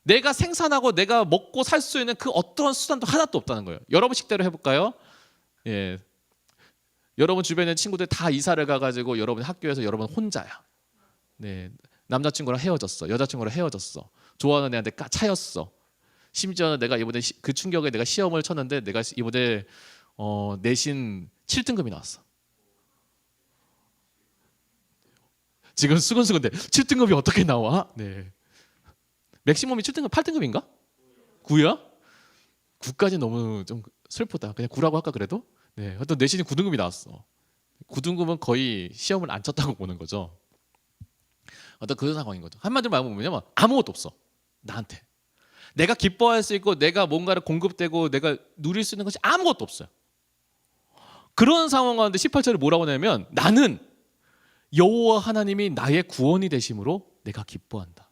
내가 생산하고 내가 먹고 살 수 있는 그 어떤 수단도 하나도 없다는 거예요. 여러분 식대로 해볼까요? 예, 여러분 주변에 친구들 다 이사를 가가지고 여러분 학교에서 여러분 혼자야. 네, 남자친구랑 헤어졌어, 여자친구랑 헤어졌어, 좋아하는 애한테 차였어. 심지어는 내가 이번에 그 충격에 내가 시험을 쳤는데 내가 이번에 내신 7등급이 나왔어. 지금 수근수근데 7등급이 어떻게 나와? 네. 맥시멈이 7등급, 8등급인가? 9야? 9까지 너무 좀 슬프다. 그냥 9라고 할까 그래도? 네. 하여튼 내신이 9등급이 나왔어. 9등급은 거의 시험을 안 쳤다고 보는 거죠. 어떤 그런 상황인 거죠. 한마디로 말하면 뭐냐면 아무것도 없어. 나한테. 내가 기뻐할 수 있고 내가 뭔가를 공급되고 내가 누릴 수 있는 것이 아무것도 없어요. 그런 상황 가운데 18절에 뭐라고 하냐면 나는 여호와 하나님이 나의 구원이 되심으로 내가 기뻐한다.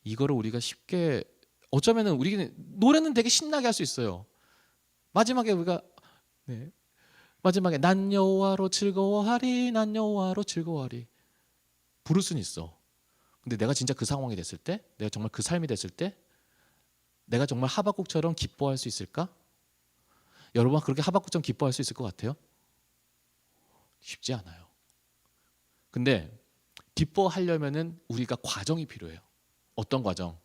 이거를 우리가 쉽게 어쩌면은 우리는 노래는 되게 신나게 할 수 있어요. 마지막에 우리가 마지막에 난 여호와로 즐거워하리, 난 여호와로 즐거워하리 부를 수는 있어. 근데 내가 진짜 그 상황이 됐을 때, 내가 정말 그 삶이 됐을 때, 내가 정말 하박국처럼 기뻐할 수 있을까? 여러분 그렇게 하박국처럼 기뻐할 수 있을 것 같아요? 쉽지 않아요. 근데 기뻐하려면은 우리가 과정이 필요해요. 어떤 과정?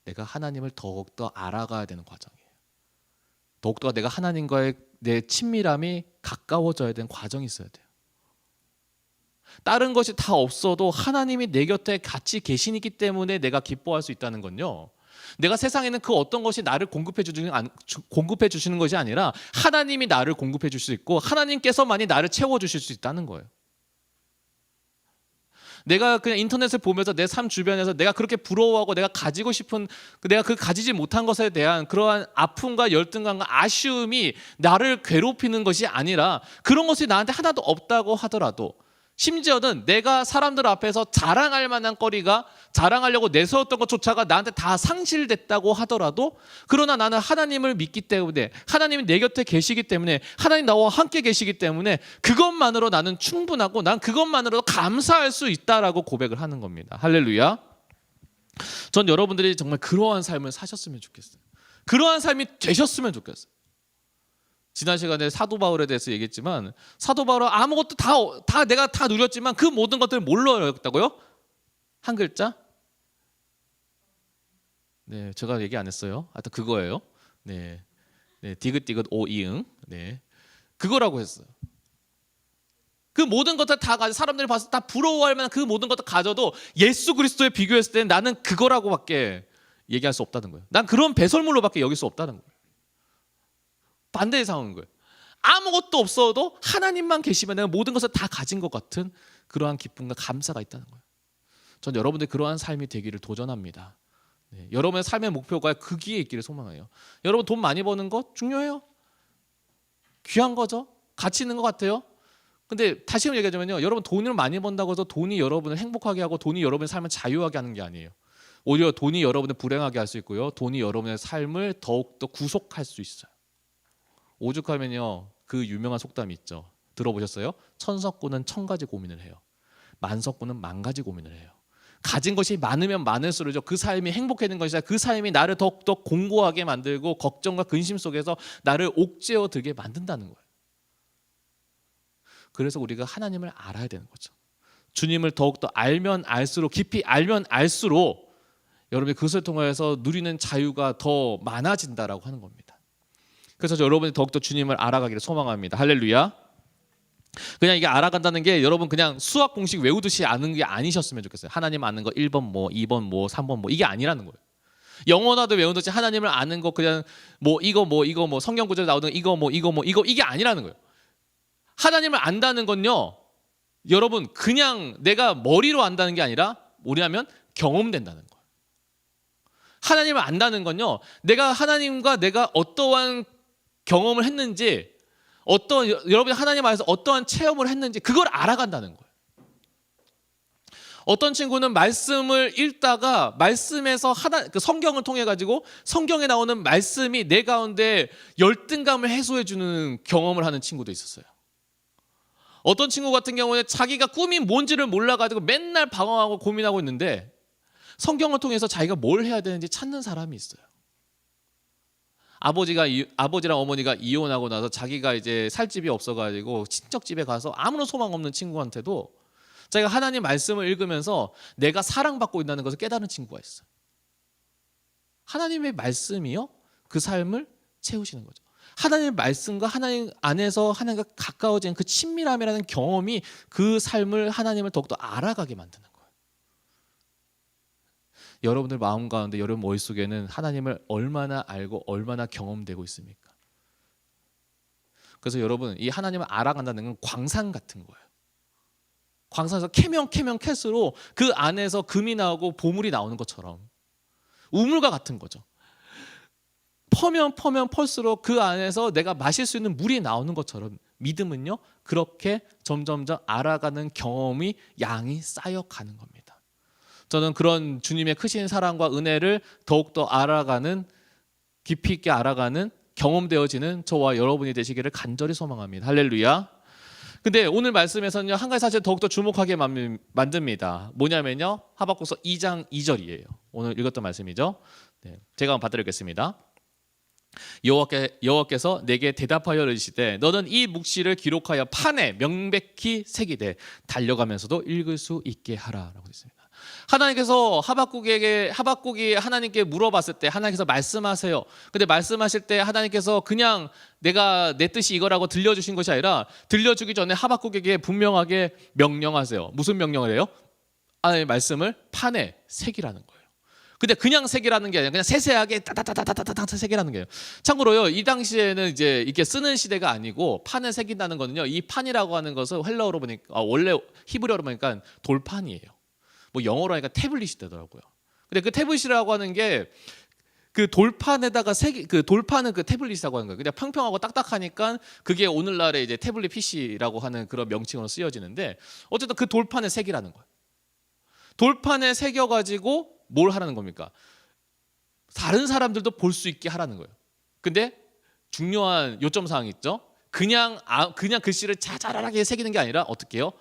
내가 하나님을 더욱더 알아가야 되는 과정이에요. 더욱더 내가 하나님과의 내 친밀함이 가까워져야 되는 과정이 있어야 돼요. 다른 것이 다 없어도 하나님이 내 곁에 같이 계시기 때문에 내가 기뻐할 수 있다는 건요, 내가 세상에는 그 어떤 것이 나를 공급해 주시는 것이 아니라 하나님이 나를 공급해 줄 수 있고 하나님께서만이 나를 채워 주실 수 있다는 거예요. 내가 그냥 인터넷을 보면서 내 삶 주변에서 내가 그렇게 부러워하고 내가 가지고 싶은, 내가 그 가지지 못한 것에 대한 그러한 아픔과 열등감과 아쉬움이 나를 괴롭히는 것이 아니라, 그런 것이 나한테 하나도 없다고 하더라도, 심지어는 내가 사람들 앞에서 자랑할 만한 거리가, 자랑하려고 내세웠던 것조차가 나한테 다 상실됐다고 하더라도, 그러나 나는 하나님을 믿기 때문에, 하나님이 내 곁에 계시기 때문에, 하나님 나와 함께 계시기 때문에 그것만으로 나는 충분하고 난 그것만으로 감사할 수 있다라고 고백을 하는 겁니다. 할렐루야. 전 여러분들이 정말 그러한 삶을 사셨으면 좋겠어요. 그러한 삶이 되셨으면 좋겠어요. 지난 시간에 사도 바울에 대해서 얘기했지만, 사도 바울은 아무것도 다 내가 다 누렸지만 그 모든 것들을 뭘로 얻었다고요? 한 글자? 네, 제가 얘기 안 했어요. 하여튼 그거예요. 네, 디귿디귿 오이응. 네, 그거라고 했어요. 그 모든 것들 다 가져, 사람들이 봐서 다 부러워할 만한 그 모든 것들 가져도 예수 그리스도에 비교했을 때는 나는 그거라고밖에 얘기할 수 없다는 거예요. 난 그런 배설물로밖에 여길 수 없다는 거예요. 반대의 상황인 거예요. 아무것도 없어도 하나님만 계시면 내가 모든 것을 다 가진 것 같은 그러한 기쁨과 감사가 있다는 거예요. 전 여러분들 그러한 삶이 되기를 도전합니다. 네, 여러분의 삶의 목표가 거기에 있기를 소망해요. 여러분 돈 많이 버는 거 중요해요. 귀한 거죠. 가치 있는 것 같아요. 근데 다시 한번 얘기하자면요, 여러분 돈을 많이 번다고 해서 돈이 여러분을 행복하게 하고 돈이 여러분의 삶을 자유하게 하는 게 아니에요. 오히려 돈이 여러분을 불행하게 할 수 있고요, 돈이 여러분의 삶을 더욱더 구속할 수 있어요. 오죽하면요, 그 유명한 속담이 있죠. 들어보셨어요? 천석구는 1000가지 고민을 해요. 만석구는 10,000가지 고민을 해요. 가진 것이 많으면 많을수록 그 삶이 행복해지는 것이 아니라 그 삶이 나를 더욱더 공고하게 만들고 걱정과 근심 속에서 나를 옥죄어 들게 만든다는 거예요. 그래서 우리가 하나님을 알아야 되는 거죠. 주님을 더욱더 알면 알수록, 깊이 알면 알수록 여러분이 그것을 통해서 누리는 자유가 더 많아진다라고 하는 겁니다. 그래서 여러분이 더욱더 주님을 알아가기를 소망합니다. 할렐루야. 그냥 이게 알아간다는 게 여러분 그냥 수학 공식 외우듯이 아는 게 아니셨으면 좋겠어요. 하나님 아는 거 1번 뭐 2번 뭐 3번 뭐 이게 아니라는 거예요. 영어나도 외우듯이 하나님을 아는 거 그냥 뭐 이거 뭐 성경 구절에 나오는 이거 이게 아니라는 거예요. 하나님을 안다는 건요, 여러분 그냥 내가 머리로 안다는 게 아니라 뭐냐면 경험된다는 거예요. 하나님을 안다는 건요, 내가 하나님과 내가 어떠한 경험을 했는지, 여러분이 하나님 안에서 어떠한 체험을 했는지 그걸 알아간다는 거예요. 어떤 친구는 말씀을 읽다가 말씀에서 그 성경을 통해 가지고 성경에 나오는 말씀이 내 가운데 열등감을 해소해 주는 경험을 하는 친구도 있었어요. 어떤 친구 같은 경우는 자기가 꿈이 뭔지를 몰라 가지고 맨날 방황하고 고민하고 있는데 성경을 통해서 자기가 뭘 해야 되는지 찾는 사람이 있어요. 아버지랑 어머니가 이혼하고 나서 자기가 이제 살 집이 없어가지고 친척 집에 가서 아무런 소망 없는 친구한테도 자기가 하나님 말씀을 읽으면서 내가 사랑받고 있다는 것을 깨달은 친구가 있어요. 하나님의 말씀이요 그 삶을 채우시는 거죠. 하나님의 말씀과 하나님 안에서 하나님과 가까워진 그 친밀함이라는 경험이 그 삶을 하나님을 더욱더 알아가게 만드는 거예요. 여러분들 마음 가운데 여러분 머릿속에는 하나님을 얼마나 알고 얼마나 경험되고 있습니까? 그래서 여러분 이 하나님을 알아간다는 건 광산 같은 거예요. 광산에서 캐면 캘수록 그 안에서 금이 나오고 보물이 나오는 것처럼 우물과 같은 거죠. 퍼면 펄수록 그 안에서 내가 마실 수 있는 물이 나오는 것처럼 믿음은요 그렇게 점점점 알아가는 경험이 양이 쌓여가는 겁니다. 저는 그런 주님의 크신 사랑과 은혜를 더욱더 알아가는 깊이 있게 알아가는 경험되어지는 저와 여러분이 되시기를 간절히 소망합니다. 할렐루야. 근데 오늘 말씀에서는요 한 가지 사실 더욱더 주목하게 만듭니다. 뭐냐면요 하박국서 2장 2절이에요. 오늘 읽었던 말씀이죠. 네, 제가 한번 받들겠습니다. 여호와께서 내게 대답하여 이르시되 너는 이 묵시를 기록하여 판에 명백히 새기되 달려가면서도 읽을 수 있게 하라라고 했습니다. 하나님께서 하박국이 하나님께 물어봤을 때 하나님께서 말씀하세요. 근데 말씀하실 때 하나님께서 그냥 내 뜻이 이거라고 들려주신 것이 아니라 들려주기 전에 하박국에게 분명하게 명령하세요. 무슨 명령을 해요? 하나님의 말씀을 판에 새기라는 거예요. 근데 그냥 새기라는 게 아니라 그냥 세세하게 따다다다다다다 새기라는 거예요. 참고로요 이 당시에는 이제 이렇게 쓰는 시대가 아니고 판에 새긴다는 거는요 이 판이라고 하는 것은 헬라어로 보니까 원래 히브리어로 보니까 돌판이에요. 뭐 영어로 하니까 태블릿이 되더라고요. 근데 그 태블릿이라고 하는 게 그 돌판에다가 그 돌판은 그 태블릿이라고 하는 거예요. 그냥 평평하고 딱딱하니까 그게 오늘날의 이제 태블릿 PC라고 하는 그런 명칭으로 쓰여지는데 어쨌든 그 돌판에 새기라는 거예요. 돌판에 새겨가지고 뭘 하라는 겁니까? 다른 사람들도 볼 수 있게 하라는 거예요. 근데 중요한 요점 사항이 있죠. 그냥 글씨를 자잘하게 새기는 게 아니라 어떻게 해요?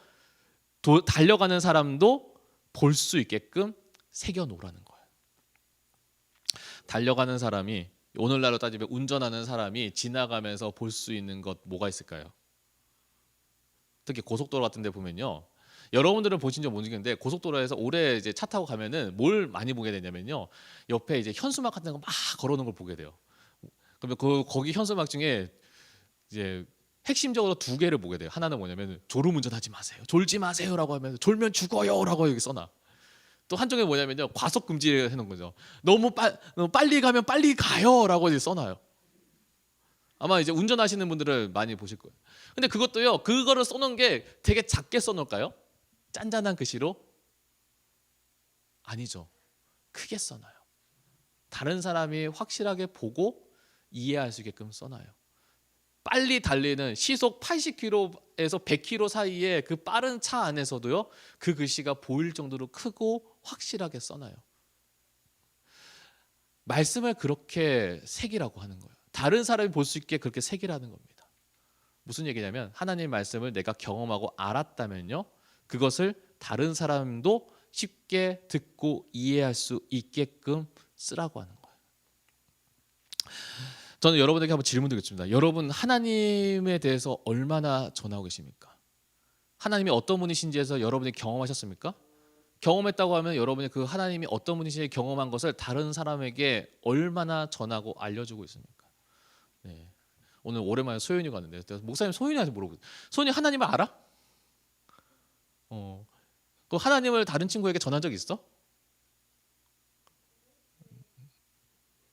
달려가는 사람도 볼 수 있게끔 새겨 놓으라는 거예요. 달려가는 사람이 오늘날로 따지면 운전하는 사람이 지나가면서 볼 수 있는 것 뭐가 있을까요? 특히 고속도로 같은 데 보면요. 여러분들은 보신 적 모르겠는데 고속도로에서 오래 이제 차 타고 가면은 뭘 많이 보게 되냐면요. 옆에 이제 현수막 같은 거 막 걸어놓은 걸 보게 돼요. 그러면 거기 현수막 중에 이제 핵심적으로 두 개를 보게 돼요. 하나는 뭐냐면 졸음운전하지 마세요. 졸지 마세요라고 하면 졸면 죽어요라고 여기 써놔. 또 한쪽에 뭐냐면요. 과속 금지를 해놓은 거죠. 너무 빨리 가면 빨리 가요라고 이제 써놔요. 아마 이제 운전하시는 분들을 많이 보실 거예요. 근데 그것도요. 그거를 써놓은 게 되게 작게 써놓을까요? 짠짠한 글씨로? 아니죠. 크게 써놔요. 다른 사람이 확실하게 보고 이해할 수 있게끔 써놔요. 빨리 달리는 시속 80km에서 100km 사이에 그 빠른 차 안에서도요. 그 글씨가 보일 정도로 크고 확실하게 써놔요. 말씀을 그렇게 새기라고 하는 거예요. 다른 사람이 볼 수 있게 그렇게 새기라는 겁니다. 무슨 얘기냐면 하나님의 말씀을 내가 경험하고 알았다면요. 그것을 다른 사람도 쉽게 듣고 이해할 수 있게끔 쓰라고 하는 거예요. 저는 여러분에게 한번 질문 드리겠습니다. 여러분 하나님에 대해서 얼마나 전하고 계십니까? 하나님이 어떤 분이신지에서 여러분이 경험하셨습니까? 경험했다고 하면 여러분이 그 하나님이 어떤 분이신지 경험한 것을 다른 사람에게 얼마나 전하고 알려주고 있습니까? 네. 오늘 오랜만에 소윤이가 왔는데 목사님 소윤이한테 물어보세요. 소윤이 하나님을 알아? 그 하나님을 다른 친구에게 전한 적 있어?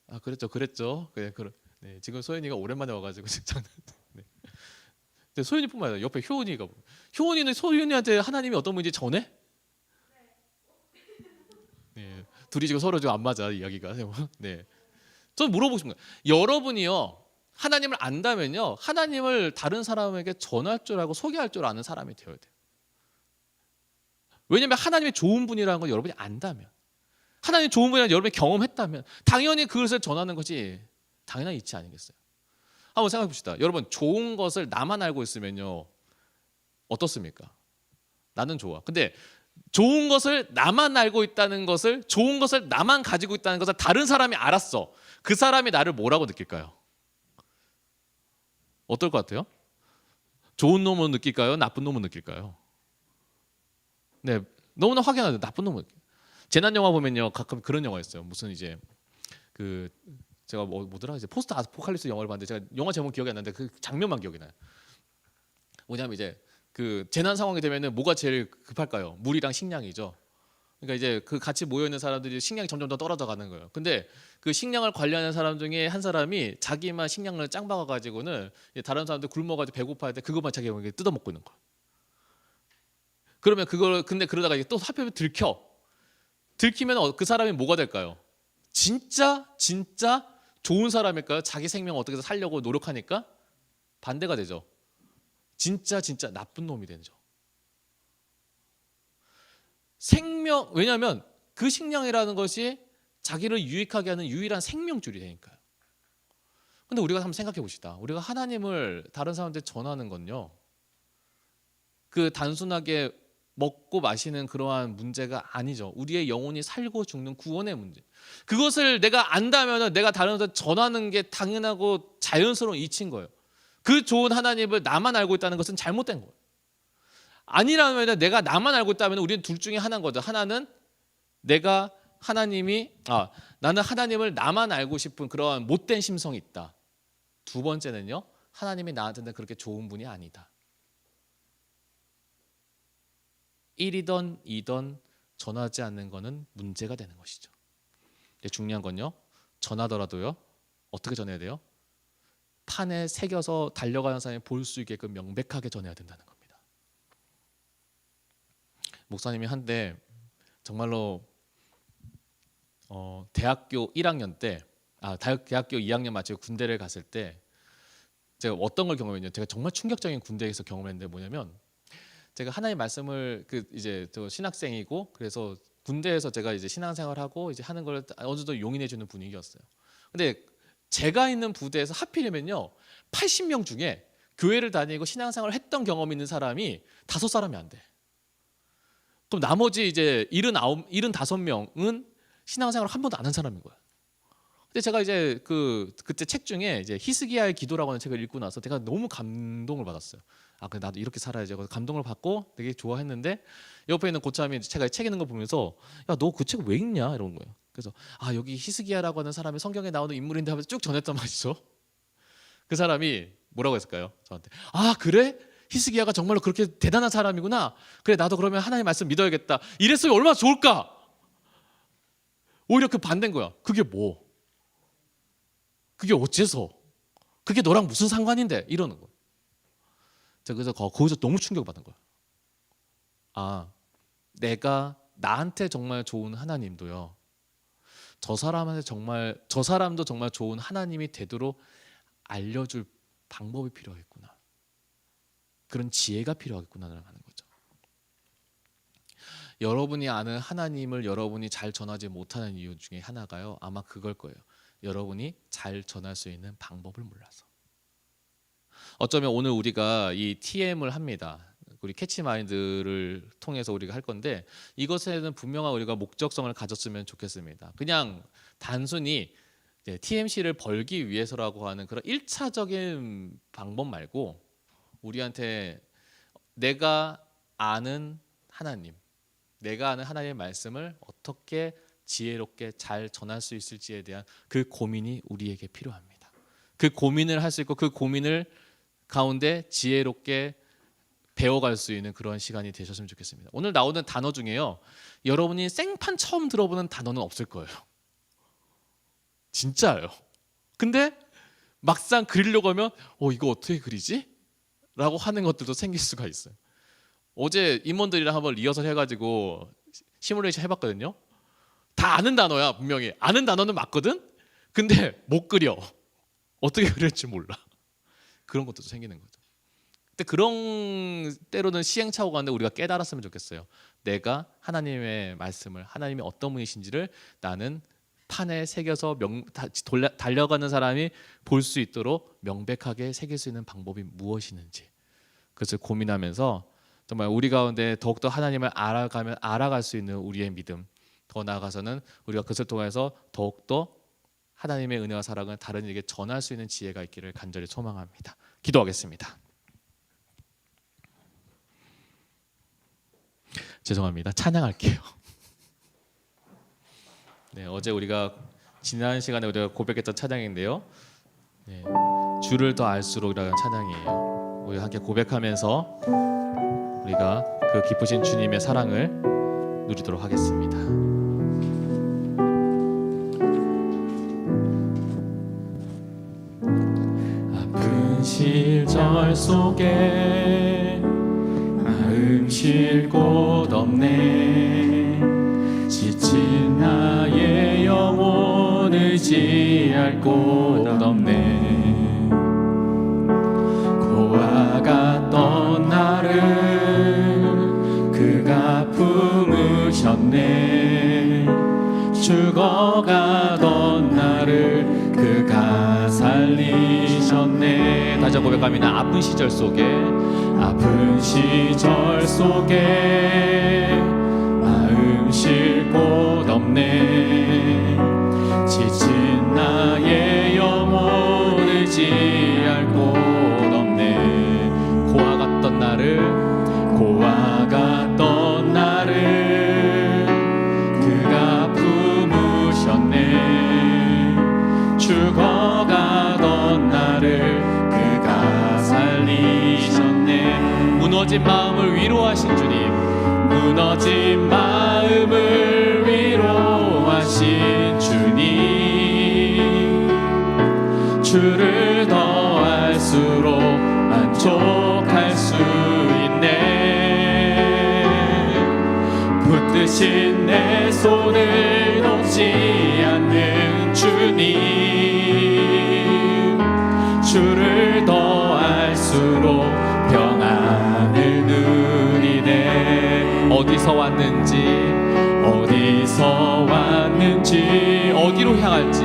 아 그랬죠. 네, 지금 소윤이가 오랜만에 와가지고 장난. 네. 근데 소윤이뿐만 아니라 옆에 효은이는 소윤이한테 하나님이 어떤 분인지 전해? 네, 둘이 지금 서로 좀 안 맞아 이야기가. 네, 전 물어보고 싶은 거예요. 여러분이요 하나님을 안다면요 하나님을 다른 사람에게 전할 줄 알고 소개할 줄 아는 사람이 되어야 돼요. 왜냐하면 하나님이 좋은 분이라는 걸 여러분이 안다면, 하나님이 좋은 분이라는 걸 여러분이 경험했다면 당연히 그것을 전하는 것이 당연한 이치 아니겠어요? 한번 생각해 봅시다. 여러분 좋은 것을 나만 알고 있으면요 어떻습니까? 나는 좋아. 근데 좋은 것을 나만 알고 있다는 것을, 좋은 것을 나만 가지고 있다는 것을 다른 사람이 알았어. 그 사람이 나를 뭐라고 느낄까요? 어떨 것 같아요? 좋은 놈은 느낄까요? 나쁜 놈은 느낄까요? 네, 너무나 확연하죠. 나쁜 놈은. 재난 영화 보면요, 가끔 그런 영화 있어요. 무슨 이제 그 제가 뭐더라, 이제 포스트 아포칼립스 영화를 봤는데 제가 영화 제목 기억이 안 나는데 그 장면만 기억이 나요. 뭐냐면 이제 그 재난 상황이 되면은 뭐가 제일 급할까요? 물이랑 식량이죠. 그러니까 이제 그 같이 모여 있는 사람들이 식량이 점점 더 떨어져 가는 거예요. 근데 그 식량을 관리하는 사람 중에 한 사람이 자기만 식량을 짱 박아 가지고는 다른 사람들 굶어 가지고 배고파할 때 그것만 자기가 뜯어 먹고 있는 거예요. 그러면 그걸 근데 그러다가 이게 또 하필 들키면 그 사람이 뭐가 될까요? 진짜 좋은 사람일까요? 자기 생명 어떻게 해서 살려고 노력하니까 반대가 되죠. 진짜 나쁜 놈이 되죠. 왜냐하면 그 식량이라는 것이 자기를 유익하게 하는 유일한 생명줄이 되니까요. 근데 우리가 한번 생각해 봅시다. 우리가 하나님을 다른 사람한테 전하는 건요, 그 단순하게 먹고 마시는 그러한 문제가 아니죠. 우리의 영혼이 살고 죽는 구원의 문제. 그것을 내가 안다면 내가 다른 사람한테 전하는 게 당연하고 자연스러운 이치인 거예요. 그 좋은 하나님을 나만 알고 있다는 것은 잘못된 거예요. 아니라면 내가 나만 알고 있다면 우리는 둘 중에 하나인 거죠. 하나는 나는 하나님을 나만 알고 싶은 그러한 못된 심성이 있다. 두 번째는요, 하나님이 나한테는 그렇게 좋은 분이 아니다. 1이든 2든 전하지 않는 것은 문제가 되는 것이죠. 중요한 건요, 전하더라도요, 어떻게 전해야 돼요? 판에 새겨서 달려가는 사람이 볼 수 있게끔 명백하게 전해야 된다는 겁니다. 목사님이 한때 정말로 대학교 1학년 때, 대학교 2학년 마치고 군대를 갔을 때 제가 어떤 걸 경험했냐면, 제가 정말 충격적인 군대에서 경험했는데 뭐냐면, 제가 하나님의 말씀을 이제 저 신학생이고, 그래서 군대에서 제가 이제 신앙생활하고 이제 하는 걸 어느 정도 용인해 주는 분위기였어요. 근데 제가 있는 부대에서 하필이면요, 80명 중에 교회를 다니고 신앙생활을 했던 경험이 있는 사람이 5사람이 안 돼. 그럼 나머지 이제 75명은 신앙생활을 한 번도 안 한 사람인 거야. 근데 제가 이제 그때 책 중에 이제 히스기야의 기도라고 하는 책을 읽고 나서 제가 너무 감동을 받았어요. 그래 나도 이렇게 살아야지. 감동을 받고 되게 좋아했는데, 옆에 있는 고참이 제가 책 읽는 거 보면서, 야, 너 그 책 왜 읽냐 이런 거예요. 그래서 여기 히스기야라고 하는 사람이 성경에 나오는 인물인데 하면서 쭉 전했단 말이죠. 그 사람이 뭐라고 했을까요? 저한테 그래? 히스기야가 정말로 그렇게 대단한 사람이구나. 그래, 나도 그러면 하나님 말씀 믿어야겠다. 이랬으면 얼마나 좋을까? 오히려 그 반대인 거야. 그게 뭐? 그게 어째서? 그게 너랑 무슨 상관인데? 이러는 거야. 그래서 거기서 너무 충격받은 거야. 내가 나한테 정말 좋은 하나님도요, 저 사람도 정말 좋은 하나님이 되도록 알려줄 방법이 필요하겠구나. 그런 지혜가 필요하겠구나라는 거죠. 여러분이 아는 하나님을 여러분이 잘 전하지 못하는 이유 중에 하나가요, 아마 그걸 거예요. 여러분이 잘 전할 수 있는 방법을 몰라서. 어쩌면 오늘 우리가 이 TM을 합니다. 우리 캐치마인드를 통해서 우리가 할 건데, 이것에는 분명한 우리가 목적성을 가졌으면 좋겠습니다. 그냥 단순히 TMC를 벌기 위해서라고 하는 그런 1차적인 방법 말고, 우리한테 내가 아는 하나님의 말씀을 어떻게 지혜롭게 잘 전할 수 있을지에 대한 그 고민이 우리에게 필요합니다. 그 고민을 할 수 있고, 그 고민을 가운데 지혜롭게 배워갈 수 있는 그런 시간이 되셨으면 좋겠습니다. 오늘 나오는 단어 중에요, 여러분이 생판 처음 들어보는 단어는 없을 거예요. 진짜예요. 근데 막상 그리려고 하면 이거 어떻게 그리지? 라고 하는 것들도 생길 수가 있어요. 어제 임원들이랑 한번 리허설 해가지고 시뮬레이션 해봤거든요. 다 아는 단어야. 분명히 아는 단어는 맞거든. 근데 못 그려. 어떻게 그릴지 몰라. 그런 것도 생기는 거죠. 근데 그런 때로는 시행착오가 있는데 우리가 깨달았으면 좋겠어요. 내가 하나님의 말씀을, 하나님이 어떤 분이신지를 나는 판에 새겨서 달려가는 사람이 볼 수 있도록 명백하게 새길 수 있는 방법이 무엇이는지, 그것을 고민하면서 정말 우리 가운데 더욱더 하나님을 알아갈 수 있는 우리의 믿음, 더 나아가서는 우리가 그것을 통해서 더욱더 하나님의 은혜와 사랑을 다른 이에게 전할 수 있는 지혜가 있기를 간절히 소망합니다. 기도하겠습니다. 죄송합니다. 찬양할게요. 네, 어제 우리가 지난 시간에 우리가 고백했던 찬양인데요. 네, 주를 더 알수록이라는 찬양이에요. 우리 함께 고백하면서 우리가 그 기쁘신 주님의 사랑을 누리도록 하겠습니다. 아픈 시절 속에 마음 쉴 곳 없네. 지친 나의 영혼 의지할 곳 없네. 고와 같던 나를 그가 품으셨네. 죽어가던 나를 그가 살리셨네. 다시 고백합니다. 아픈 시절 속에 마음 쉴 곳 없네. 지친 나의 영혼 의지할 곳 없네. 고와 같던 나를 그가 품으셨네. 죽어가던 나를 그가 살리셨네. 무너진 마음을 위로하신 주님, 무너진 마음을 위로하신 주님, 주를 더 알수록 만족할 수 있네. 붙드신 내 손을 놓지 않는 주님, 주를 더 알수록 평안을 누리네. 어디서 왔는지 어디로 향할지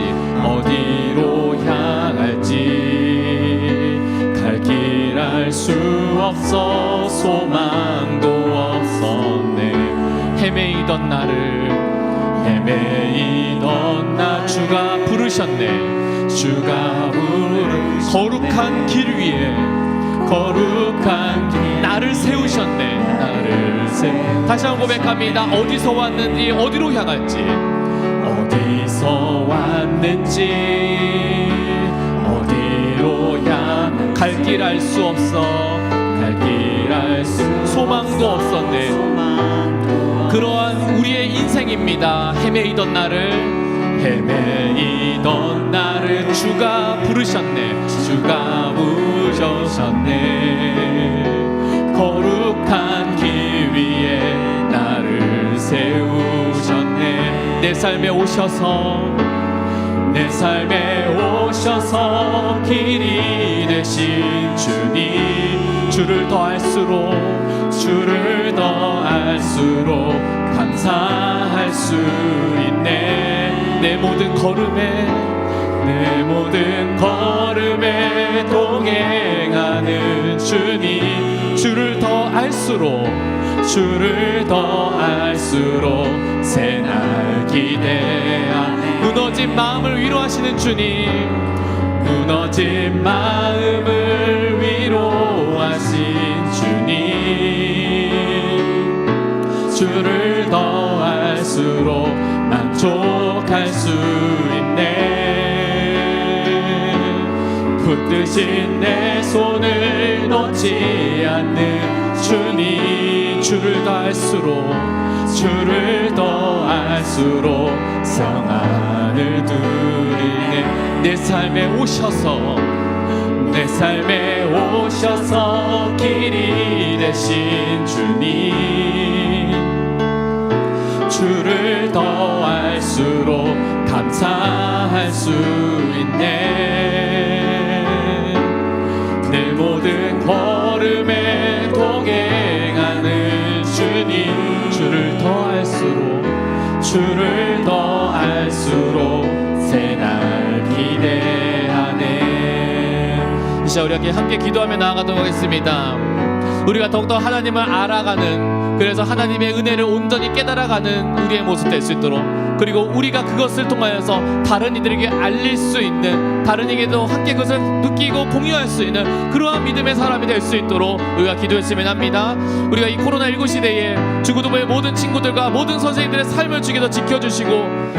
갈 길 알 수 없어 소망도 없었네. 헤매이던 나 주가 부르셨네. 거룩한 길 위에 나를 세우셨네. 다시 한번 고백합니다. 어디서 왔는지 어디로 향할지 갈 길 알 수 없어. 소망도 없었네. 그러한 우리의 인생입니다. 헤매이던 나를 주가 부르셨네. 거룩한 길 위에 나를 세우셨네. 내 삶에 오셔서 길이 되신 주님, 주를 더 알수록 감사할 수 있네. 내 모든 걸음에 동행하는 주님, 주를 더 알수록 새날 기대하네. 무너진 마음을 위로하시는 주님, 무너진 마음을 위로하신 주님, 주를 더 알수록 만족할 수 있네. 붙드신 내 손을 놓지 않는 주님, 주를 더 알수록 평안을 누리네. 내 삶에 오셔서 길이 되신 주님, 주를 더 알수록 감사할 수 있네. 내 모든 걸음에 동행하는 주님, 주를 더 알수록 새날 기대하네. 이제 우리 함께 기도하며 나아가도록 하겠습니다. 우리가 더욱더 하나님을 알아가는, 그래서 하나님의 은혜를 온전히 깨달아가는 우리의 모습 될 수 있도록, 그리고 우리가 그것을 통하여서 다른 이들에게 알릴 수 있는, 다른 이에게도 함께 그것을 느끼고 공유할 수 있는 그러한 믿음의 사람이 될 수 있도록 우리가 기도했으면 합니다. 우리가 이 코로나19 시대에 중고등부의 모든 친구들과 모든 선생님들의 삶을 주기도 지켜주시고,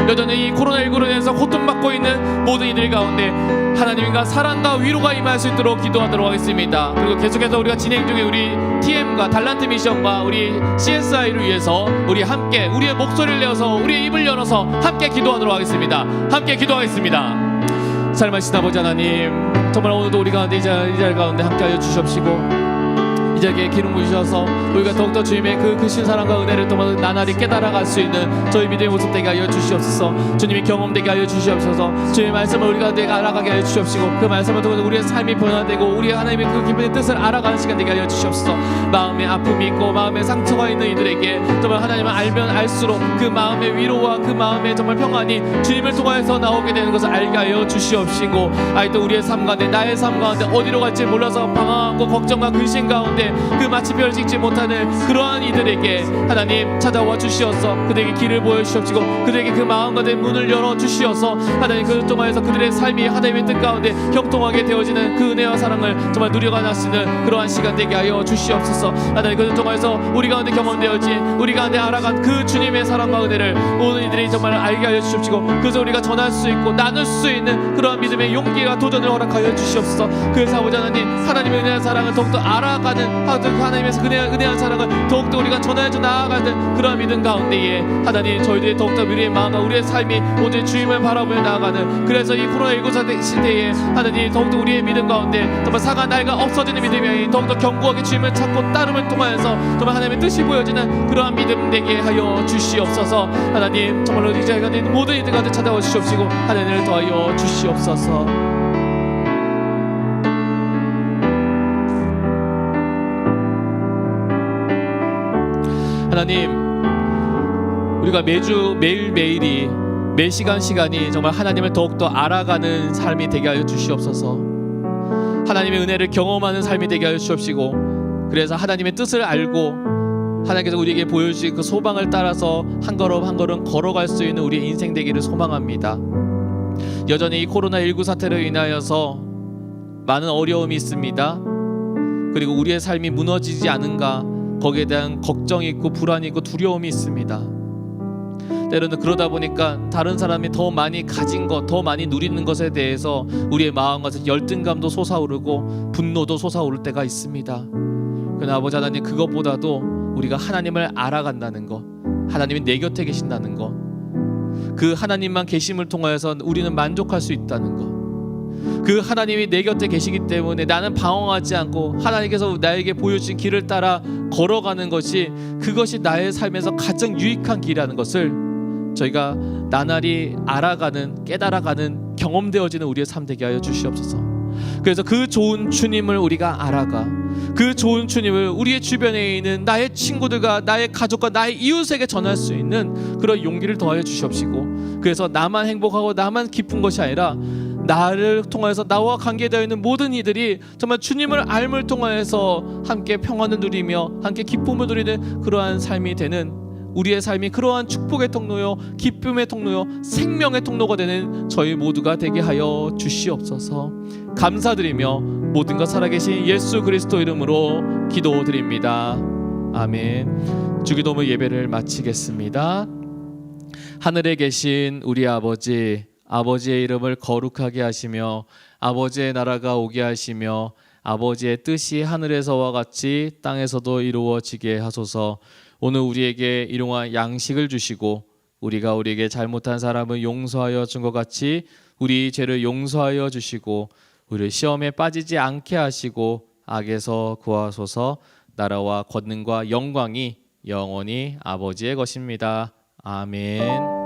여전히 이 코로나19로 인해서 고통받고 있는 모든 이들 가운데 하나님과 사랑과 위로가 임할 수 있도록 기도하도록 하겠습니다. 그리고 계속해서 우리가 진행 중에 우리 TM과 달란트 미션과 우리 CSI를 위해서 우리 함께 우리의 목소리를 내어서 우리의 입을 열어서 함께 기도하도록 하겠습니다. 함께 기도하겠습니다. 살아계신 아버지 하나님, 정말 오늘도 우리 가운데 이 자리 가운데 함께하여 주시옵시고, 이 자리에 기름 부으셔서 우리가 더욱더 주님의 그 크신 사랑과 은혜를 또 나날이 깨달아갈 수 있는 저희 믿음의 모습 되게 하여 주시옵소서. 주님이 경험되게 하여 주시옵소서. 주님의 말씀을 우리가 내가 알아가게 하여 주시옵시고, 그 말씀을 통해서 우리의 삶이 변화되고 우리 하나님의 그 기쁨의 뜻을 알아가는 시간 되게 하여 주시옵소서. 마음에 아픔이 있고 마음에 상처가 있는 이들에게 정말 하나님을 알면 알수록 그 마음의 위로와 그 마음의 정말 평안이 주님을 통하여서 나오게 되는 것을 알게 하여 주시옵시고, 아직도 우리의 삶 가운데, 나의 삶 가운데 어디로 갈지 몰라서 방황하고 걱정과 근심 가운데 그 마침표를 찍지 못하는 그러한 이들에게 하나님 찾아와 주시어서 그들에게 길을 보여주시옵시고, 그들에게 그 마음과 내 문을 열어주시어서 하나님 그 통하여서 그들의 삶이 하나님의 뜻 가운데 형통하게 되어지는 그 은혜와 사랑을 정말 누려가 쓰는 그러한 시간 되게 하여 주시옵소서. 하나님 그들 통하여서 우리 가운데 경험되어진, 우리 가운데 알아간 그 주님의 사랑과 은혜를 모든 이들이 정말 알게 하여 주시옵시고, 그래서 우리가 전할 수 있고 나눌 수 있는 그러한 믿음의 용기와 도전을 허락하여 주시옵소서. 그래서 아버지 하나님, 하나님의 은혜와 사랑을 더욱더 알아가는, 하나님의 은혜한 사랑을 더욱더 우리가 전하여 나아가는 그러한 믿음 가운데에 하나님 저희들이 더욱더 우리의 마음과 우리의 삶이 모두 주님을 바라보며 나아가는, 그래서 이 코로나19 시대에 하나님 더욱더 우리의 믿음 가운데 정말 사가 날가 없어지는 믿음이 아닌 더욱더 견고하게 주님을 찾고 따름을 통하여서 정말 하나님의 뜻이 보여지는 그러한 믿음 되게 하여 주시옵소서. 하나님 정말로 이 자리가 있는 모든 이들 가운데 찾아와 주시옵시고 하나님을 더하여 주시옵소서. 하나님, 우리가 매일매일이 매시간이 정말 하나님을 더욱더 알아가는 삶이 되게 하여 주시옵소서. 하나님의 은혜를 경험하는 삶이 되게 하여 주시옵시고, 그래서 하나님의 뜻을 알고 하나님께서 우리에게 보여주신 그 소망을 따라서 한 걸음 한 걸음 걸어갈 수 있는 우리의 인생 되기를 소망합니다. 여전히 이 코로나19 사태로 인하여서 많은 어려움이 있습니다. 그리고 우리의 삶이 무너지지 않은가, 거기에 대한 걱정이 있고 불안이 있고 두려움이 있습니다. 때로는 그러다 보니까 다른 사람이 더 많이 가진 것, 더 많이 누리는 것에 대해서 우리의 마음에서 열등감도 솟아오르고 분노도 솟아오를 때가 있습니다. 그러나 아버지 하나님, 그것보다도 우리가 하나님을 알아간다는 것, 하나님이 내 곁에 계신다는 것, 그 하나님만 계심을 통하여서 우리는 만족할 수 있다는 것, 그 하나님이 내 곁에 계시기 때문에 나는 방황하지 않고 하나님께서 나에게 보여주신 길을 따라 걸어가는 것이, 그것이 나의 삶에서 가장 유익한 길이라는 것을 저희가 나날이 알아가는, 깨달아가는, 경험되어지는 우리의 삶 되게 하여 주시옵소서. 그래서 그 좋은 주님을 우리가 알아가, 그 좋은 주님을 우리의 주변에 있는 나의 친구들과 나의 가족과 나의 이웃에게 전할 수 있는 그런 용기를 더하여 주시옵시고, 그래서 나만 행복하고 나만 기쁜 것이 아니라 나를 통하여서 나와 관계되어 있는 모든 이들이 정말 주님을 알을 통하여서 함께 평안을 누리며 함께 기쁨을 누리는 그러한 삶이 되는, 우리의 삶이 그러한 축복의 통로요, 기쁨의 통로요, 생명의 통로가 되는 저희 모두가 되게 하여 주시옵소서. 감사드리며 모든 것 살아계신 예수 그리스도 이름으로 기도드립니다. 아멘. 주기도문 예배를 마치겠습니다. 하늘에 계신 우리 아버지, 아버지의 이름을 거룩하게 하시며 아버지의 나라가 오게 하시며 아버지의 뜻이 하늘에서와 같이 땅에서도 이루어지게 하소서. 오늘 우리에게 일용할 양식을 주시고 우리가 우리에게 잘못한 사람을 용서하여 준 것 같이 우리 죄를 용서하여 주시고 우리를 시험에 빠지지 않게 하시고 악에서 구하소서. 나라와 권능과 영광이 영원히 아버지의 것입니다. 아멘.